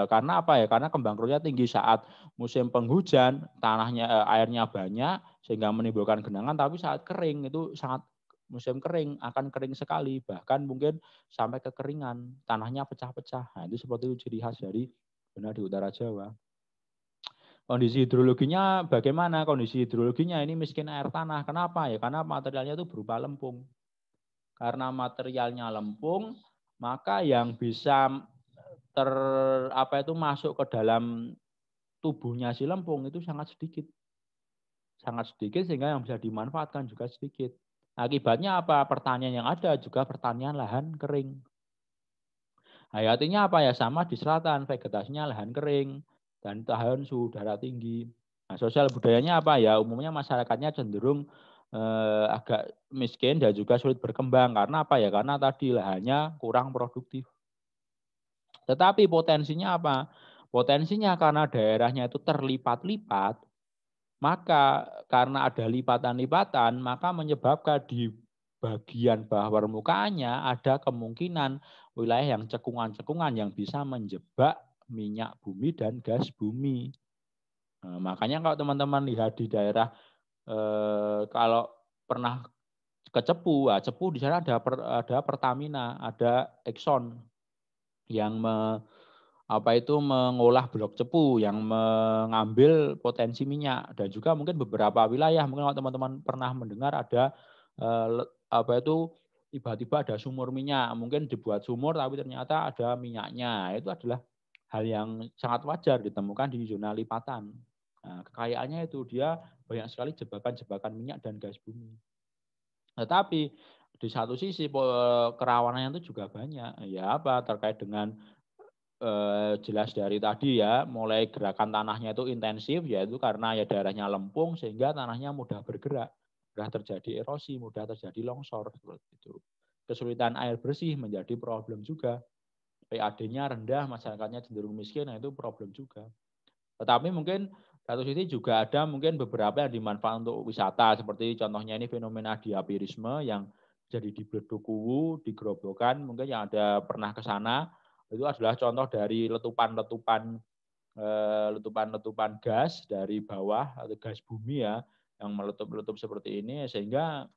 Karena apa ya? Karena kembang kerutnya tinggi saat musim penghujan, tanahnya airnya banyak sehingga menimbulkan genangan, tapi saat kering itu sangat musim kering akan kering sekali, bahkan mungkin sampai kekeringan, tanahnya pecah-pecah. Nah, itu seperti itu ciri khas dari benar di utara Jawa. Kondisi hidrologinya bagaimana? Kondisi hidrologinya ini miskin air tanah. Kenapa ya? Karena materialnya itu berupa lempung. Karena materialnya lempung, maka yang bisa masuk ke dalam tubuhnya si lempung itu sangat sedikit. Sangat sedikit sehingga yang bisa dimanfaatkan juga sedikit. Akibatnya apa? Pertanian yang ada juga pertanian lahan kering. Hayatinya apa ya? Sama di selatan, vegetasinya lahan kering dan tahan suhu udara tinggi. Nah, sosial budayanya apa ya? Umumnya masyarakatnya cenderung agak miskin dan juga sulit berkembang. Karena apa ya? Karena tadi lahannya kurang produktif. Tetapi potensinya apa? Potensinya karena daerahnya itu terlipat-lipat, maka karena ada lipatan-lipatan, maka menyebabkan di bagian bawah permukaannya ada kemungkinan wilayah yang cekungan-cekungan yang bisa menjebak minyak bumi dan gas bumi. Nah, makanya kalau teman-teman lihat di daerah kalau pernah ke Cepu, Cepu di sana ada Pertamina, ada Exxon yang mengolah blok Cepu, yang mengambil potensi minyak, dan juga mungkin beberapa wilayah mungkin kalau teman-teman pernah mendengar ada tiba-tiba ada sumur minyak, mungkin dibuat sumur tapi ternyata ada minyaknya. Itu adalah hal yang sangat wajar ditemukan di zona lipatan. Nah, kekayaannya itu dia banyak sekali jebakan-jebakan minyak dan gas bumi. Tetapi di satu sisi kerawanannya itu juga banyak. Ya apa terkait dengan jelas dari tadi ya, mulai gerakan tanahnya itu intensif, yaitu karena ya daerahnya lempung sehingga tanahnya mudah bergerak, mudah terjadi erosi, mudah terjadi longsor seperti itu. Kesulitan air bersih menjadi problem juga. PAD-nya rendah, masyarakatnya cenderung miskin, nah itu problem juga. Tetapi mungkin satu sisi juga ada mungkin beberapa yang dimanfaatkan untuk wisata, seperti contohnya ini fenomena diapirisme yang jadi di Bledukuwu, di Grobogan, mungkin yang ada pernah ke sana, itu adalah contoh dari letupan gas dari bawah atau gas bumi ya, yang meletup-letup seperti ini sehingga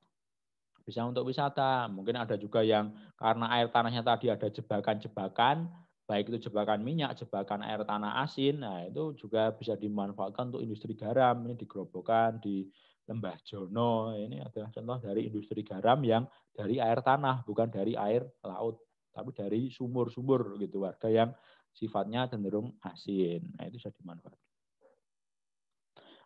bisa untuk wisata. Mungkin ada juga yang karena air tanahnya tadi ada jebakan-jebakan, baik itu jebakan minyak, jebakan air tanah asin, nah itu juga bisa dimanfaatkan untuk industri garam. Ini di Grobogan, di Lembah Jono, ini adalah contoh dari industri garam yang dari air tanah, bukan dari air laut, tapi dari sumur-sumur gitu, warga yang sifatnya cenderung asin. Nah itu bisa dimanfaatkan.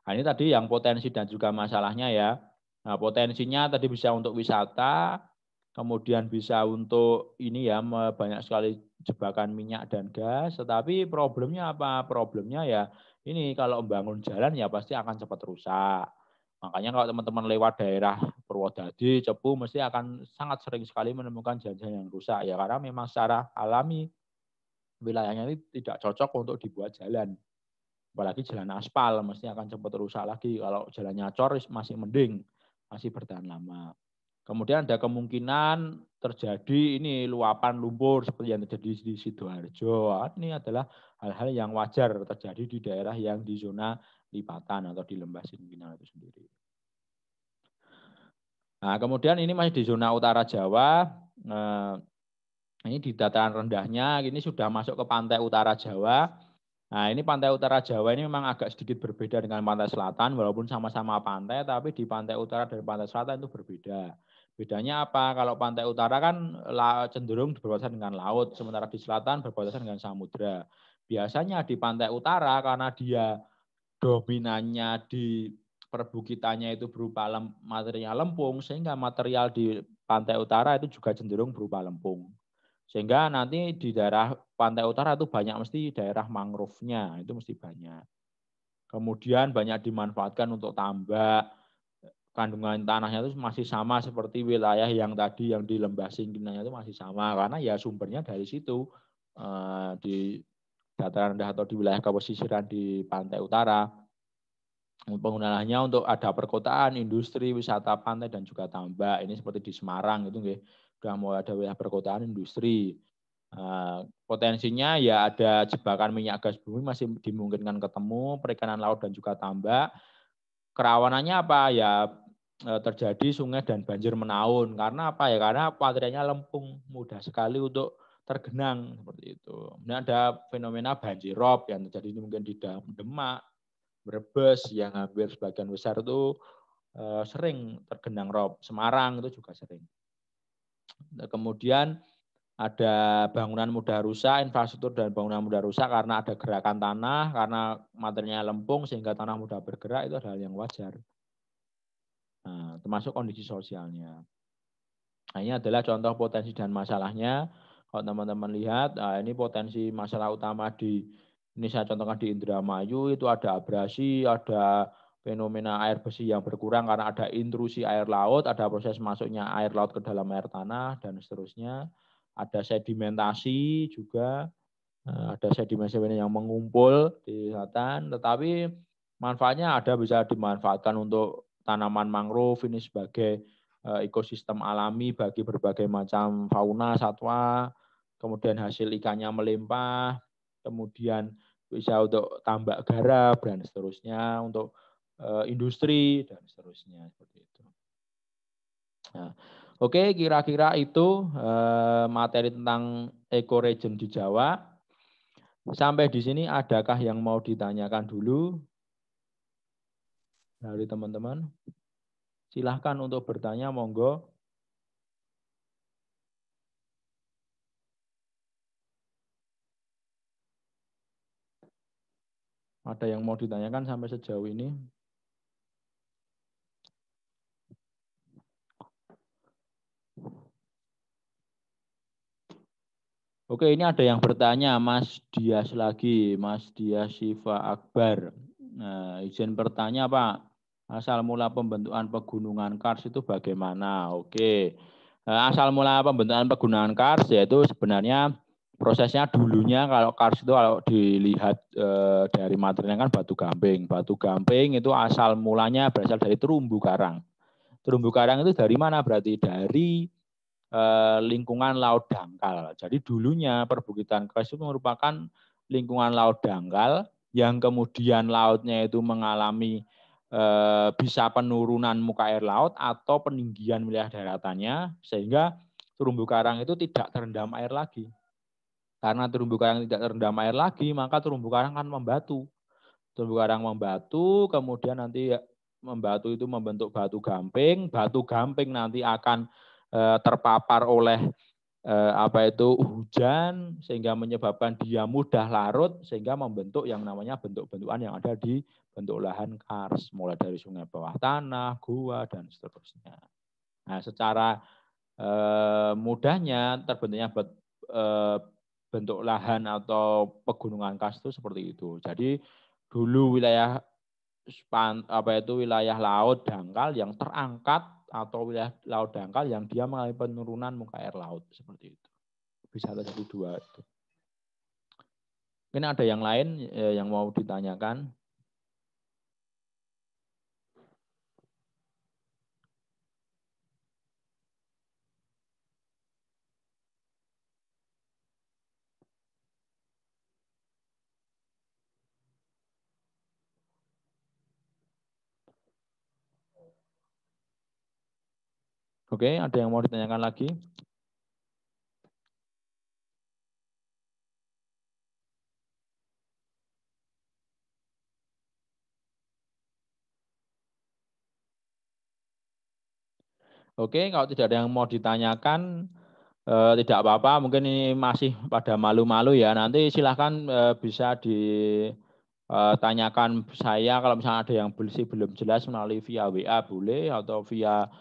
Nah ini tadi yang potensi dan juga masalahnya ya. Nah, potensinya tadi bisa untuk wisata, kemudian bisa untuk ini ya, banyak sekali jebakan minyak dan gas, tetapi problemnya apa? Problemnya ya ini kalau membangun jalan ya pasti akan cepat rusak. Makanya kalau teman-teman lewat daerah Purwodadi, Cepu mesti akan sangat sering sekali menemukan jalan-jalan yang rusak ya, karena memang secara alami wilayahnya ini tidak cocok untuk dibuat jalan. Apalagi jalan aspal mesti akan cepat rusak lagi. Kalau jalannya cor masih mending, masih bertahan lama. Kemudian ada kemungkinan terjadi ini luapan lumpur seperti yang terjadi di Sidoarjo. Ini adalah hal-hal yang wajar terjadi di daerah yang di zona lipatan atau di lembah sinklinal itu sendiri. Nah, kemudian ini masih di zona utara Jawa. Ini di dataran rendahnya, ini sudah masuk ke pantai utara Jawa. Nah, ini pantai utara Jawa ini memang agak sedikit berbeda dengan pantai selatan, walaupun sama-sama pantai, tapi di pantai utara dan pantai selatan itu berbeda. Bedanya apa? Kalau pantai utara kan cenderung berbatasan dengan laut, sementara di selatan berbatasan dengan samudra. Biasanya di pantai utara karena dia dominannya di perbukitannya itu berupa material lempung, sehingga material di pantai utara itu juga cenderung berupa lempung. Sehingga nanti di daerah pantai utara itu banyak mesti daerah mangrove-nya, itu mesti banyak. Kemudian banyak dimanfaatkan untuk tambak, kandungan tanahnya itu masih sama seperti wilayah yang tadi yang di Lembah Singkinanya itu masih sama, karena ya sumbernya dari situ, di dataran rendah atau di wilayah pesisiran di pantai utara. Penggunaannya untuk ada perkotaan, industri, wisata pantai, dan juga tambak. Ini seperti di Semarang itu nggih, sudah mulai ada wilayah perkotaan, industri. Potensinya ya ada jebakan minyak gas bumi masih dimungkinkan ketemu, perikanan laut dan juga tambak. Kerawanannya apa? Ya terjadi sungai dan banjir menaun. Karena apa ya? Karena materialnya lempung, mudah sekali untuk tergenang seperti itu. Kemudian ada fenomena banjirop yang terjadi mungkin di Demak, Brebes yang hampir sebagian besar itu sering tergenang rob. Semarang itu juga sering. Kemudian ada bangunan mudah rusak, infrastruktur dan bangunan mudah rusak karena ada gerakan tanah, karena materialnya lempung sehingga tanah mudah bergerak, itu adalah hal yang wajar. Nah, termasuk kondisi sosialnya. Nah, ini adalah contoh potensi dan masalahnya. Kalau teman-teman lihat, ini potensi masalah utama ini saya contohkan di Indramayu, itu ada abrasi, ada fenomena air bersih yang berkurang karena ada intrusi air laut, ada proses masuknya air laut ke dalam air tanah, dan seterusnya. Ada sedimentasi juga, ada sedimentasi yang mengumpul di selatan, tetapi manfaatnya ada, bisa dimanfaatkan untuk tanaman mangrove ini sebagai ekosistem alami bagi berbagai macam fauna, satwa, kemudian hasil ikannya melimpah, kemudian bisa untuk tambak garap dan seterusnya, untuk industri dan seterusnya seperti itu. Nah, oke, kira-kira itu materi tentang ekoregion di Jawa. Sampai di sini adakah yang mau ditanyakan dulu dari teman-teman? Silahkan untuk bertanya, monggo. Ada yang mau ditanyakan sampai sejauh ini? Oke, ini ada yang bertanya, Mas Dias lagi, Mas Dias Siva Akbar. Nah, izin bertanya Pak, asal mula pembentukan pegunungan Kars itu bagaimana? Oke, asal mula pembentukan pegunungan Kars yaitu sebenarnya prosesnya dulunya kalau Kars itu kalau dilihat dari materialnya kan batu gamping. Batu gamping itu asal mulanya berasal dari terumbu karang. Terumbu karang itu dari mana? Berarti dari lingkungan laut dangkal. Jadi dulunya perbukitan Kars itu merupakan lingkungan laut dangkal yang kemudian lautnya itu mengalami bisa penurunan muka air laut atau peninggian wilayah daratannya sehingga terumbu karang itu tidak terendam air lagi. Karena terumbu karang tidak terendam air lagi, maka terumbu karang akan membatu. Terumbu karang membatu, kemudian nanti membatu itu membentuk batu gamping nanti akan terpapar oleh hujan sehingga menyebabkan dia mudah larut sehingga membentuk yang namanya bentuk-bentukan yang ada di bentuk lahan kars mulai dari sungai bawah tanah, gua dan seterusnya. Nah, secara mudahnya terbentuknya bentuk lahan atau pegunungan kars itu seperti itu. Jadi dulu wilayah wilayah laut dangkal yang terangkat atau wilayah laut dangkal yang dia mengalami penurunan muka air laut seperti itu. Bisa terjadi dua itu. Mungkin ada yang lain yang mau ditanyakan. Oke, ada yang mau ditanyakan lagi? Oke, kalau tidak ada yang mau ditanyakan, tidak apa-apa, mungkin ini masih pada malu-malu ya. Nanti silahkan bisa ditanyakan saya kalau misalnya ada yang belum jelas melalui via WA boleh atau via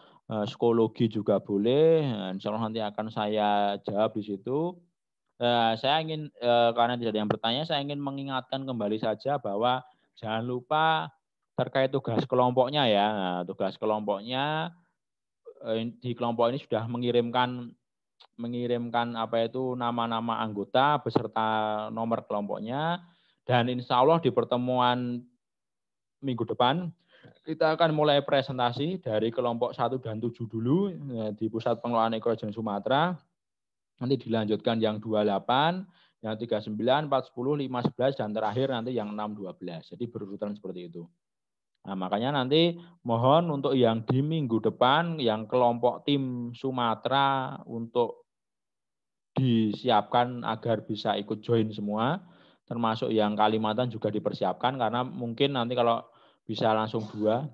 psikologi juga boleh. Insya Allah nanti akan saya jawab di situ. Saya ingin karena tidak ada yang bertanya, saya ingin mengingatkan kembali saja bahwa jangan lupa terkait tugas kelompoknya ya. Nah, tugas kelompoknya di kelompok ini sudah mengirimkan apa itu nama-nama anggota beserta nomor kelompoknya, dan insya Allah di pertemuan minggu depan kita akan mulai presentasi dari kelompok 1 dan 7 dulu di Pusat Pengelolaan Ekoregion Sumatera, nanti dilanjutkan yang 28, yang 39, 4, 10, 5, 11, dan terakhir nanti yang 6, 12. Jadi berurutan seperti itu. Nah, makanya nanti mohon untuk yang di minggu depan, yang kelompok tim Sumatera untuk disiapkan agar bisa ikut join semua, termasuk yang Kalimantan juga dipersiapkan, karena mungkin nanti kalau bisa langsung dua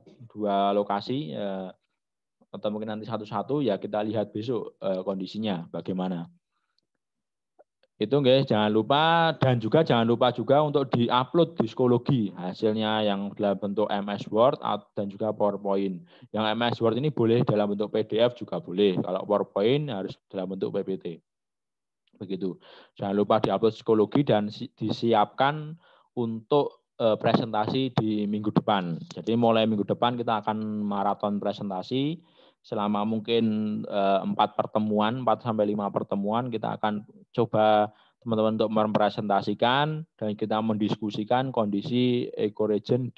lokasi, atau mungkin nanti satu-satu, ya kita lihat besok kondisinya bagaimana. Itu guys, jangan lupa, dan juga jangan lupa juga untuk di-upload di psikologi hasilnya yang dalam bentuk MS Word dan juga PowerPoint. Yang MS Word ini boleh dalam bentuk PDF juga boleh. Kalau PowerPoint harus dalam bentuk PPT. Begitu. Jangan lupa di-upload psikologi dan disiapkan untuk presentasi di minggu depan. Jadi mulai minggu depan kita akan maraton presentasi selama mungkin 4 pertemuan, 4 sampai 5 pertemuan kita akan coba teman-teman untuk mempresentasikan dan kita mendiskusikan kondisi ekoregion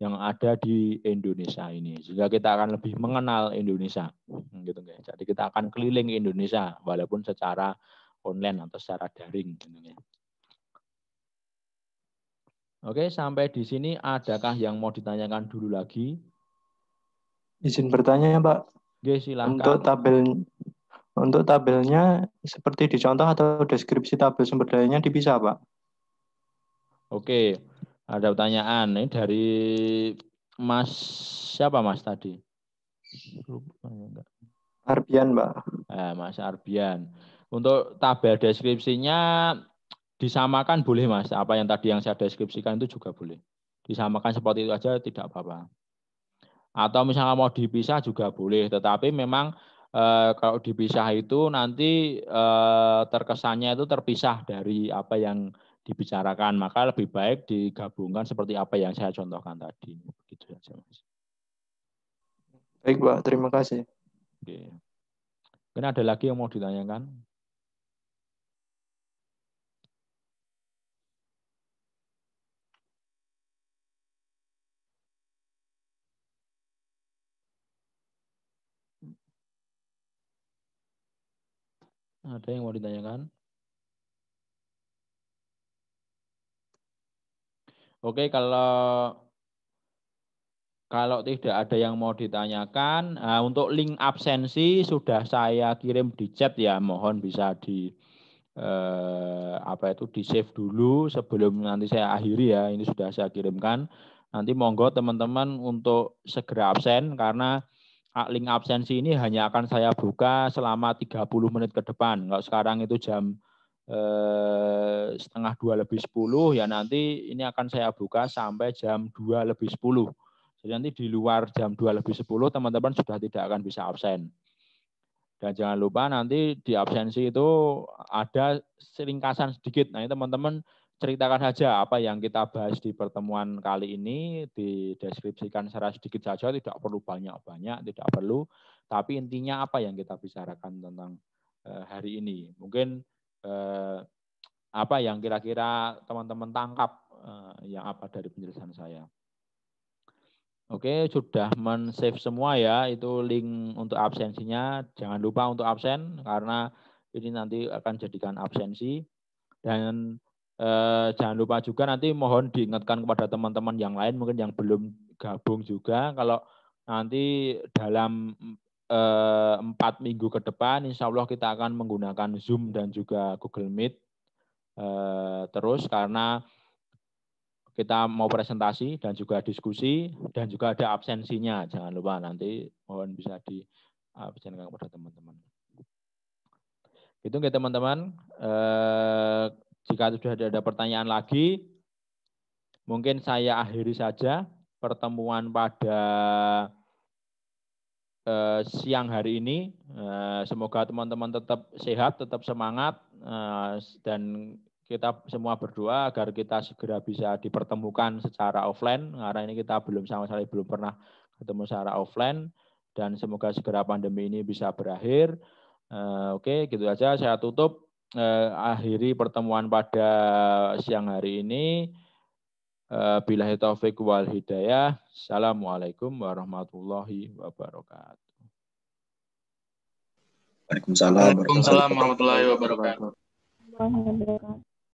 yang ada di Indonesia ini, sehingga kita akan lebih mengenal Indonesia, gitu guys. Jadi kita akan keliling Indonesia walaupun secara online atau secara daring, gitu guys. Oke, sampai di sini adakah yang mau ditanyakan dulu lagi? Izin bertanya, Pak. Oke, silakan. Untuk tabelnya seperti dicontoh atau deskripsi tabel sumber dayanya dipisah, Pak? Oke, ada pertanyaan ini dari Mas siapa Mas tadi? Arbian, Pak. Mas Arbian. Untuk tabel deskripsinya disamakan boleh Mas. Apa yang tadi yang saya deskripsikan itu juga boleh. Disamakan seperti itu aja tidak apa-apa. Atau misalnya mau dipisah juga boleh. Tetapi memang kalau dipisah itu nanti terkesannya itu terpisah dari apa yang dibicarakan. Maka lebih baik digabungkan seperti apa yang saya contohkan tadi. Begitu saja Mas. Baik, Pak. Terima kasih. Oke. Mungkin ada lagi yang mau ditanyakan? Ada yang mau ditanyakan? Oke, kalau tidak ada yang mau ditanyakan, untuk link absensi sudah saya kirim di chat ya, mohon bisa di di save dulu sebelum nanti saya akhiri ya. Ini sudah saya kirimkan. Nanti monggo teman-teman untuk segera absen karena link absensi ini hanya akan saya buka selama 30 menit ke depan. Kalau sekarang itu jam 1:30 ya, nanti ini akan saya buka sampai jam 2:10. Jadi nanti di luar jam 2:10 teman-teman sudah tidak akan bisa absen. Dan jangan lupa nanti di absensi itu ada ringkasan sedikit. Nah, ini teman-teman ceritakan saja apa yang kita bahas di pertemuan kali ini, dideskripsikan secara sedikit saja, tidak perlu banyak-banyak, tidak perlu. Tapi intinya apa yang kita bicarakan tentang hari ini. Mungkin apa yang kira-kira teman-teman tangkap yang apa dari penjelasan saya. Oke, sudah men-save semua ya, itu link untuk absensinya. Jangan lupa untuk absen, karena ini nanti akan jadikan absensi. Dan jangan lupa juga nanti mohon diingatkan kepada teman-teman yang lain, mungkin yang belum gabung juga, kalau nanti dalam 4 minggu ke depan, insya Allah kita akan menggunakan Zoom dan juga Google Meet. Terus karena kita mau presentasi dan juga diskusi dan juga ada absensinya. Jangan lupa nanti mohon bisa diabsenkan kepada teman-teman. Gitu nggih teman-teman. Jika sudah ada pertanyaan lagi, mungkin saya akhiri saja pertemuan pada siang hari ini. Semoga teman-teman tetap sehat, tetap semangat, dan kita semua berdoa agar kita segera bisa dipertemukan secara offline, karena ini kita sama sekali belum pernah ketemu secara offline, dan semoga segera pandemi ini bisa berakhir. Oke, gitu aja saya tutup, akhiri pertemuan pada siang hari ini. Billahi taufik wal hidayah. Assalamualaikum warahmatullahi wabarakatuh. Waalaikumsalam warahmatullahi Waalaikumsalam warahmatullahi wabarakatuh. Waalaikumsalam.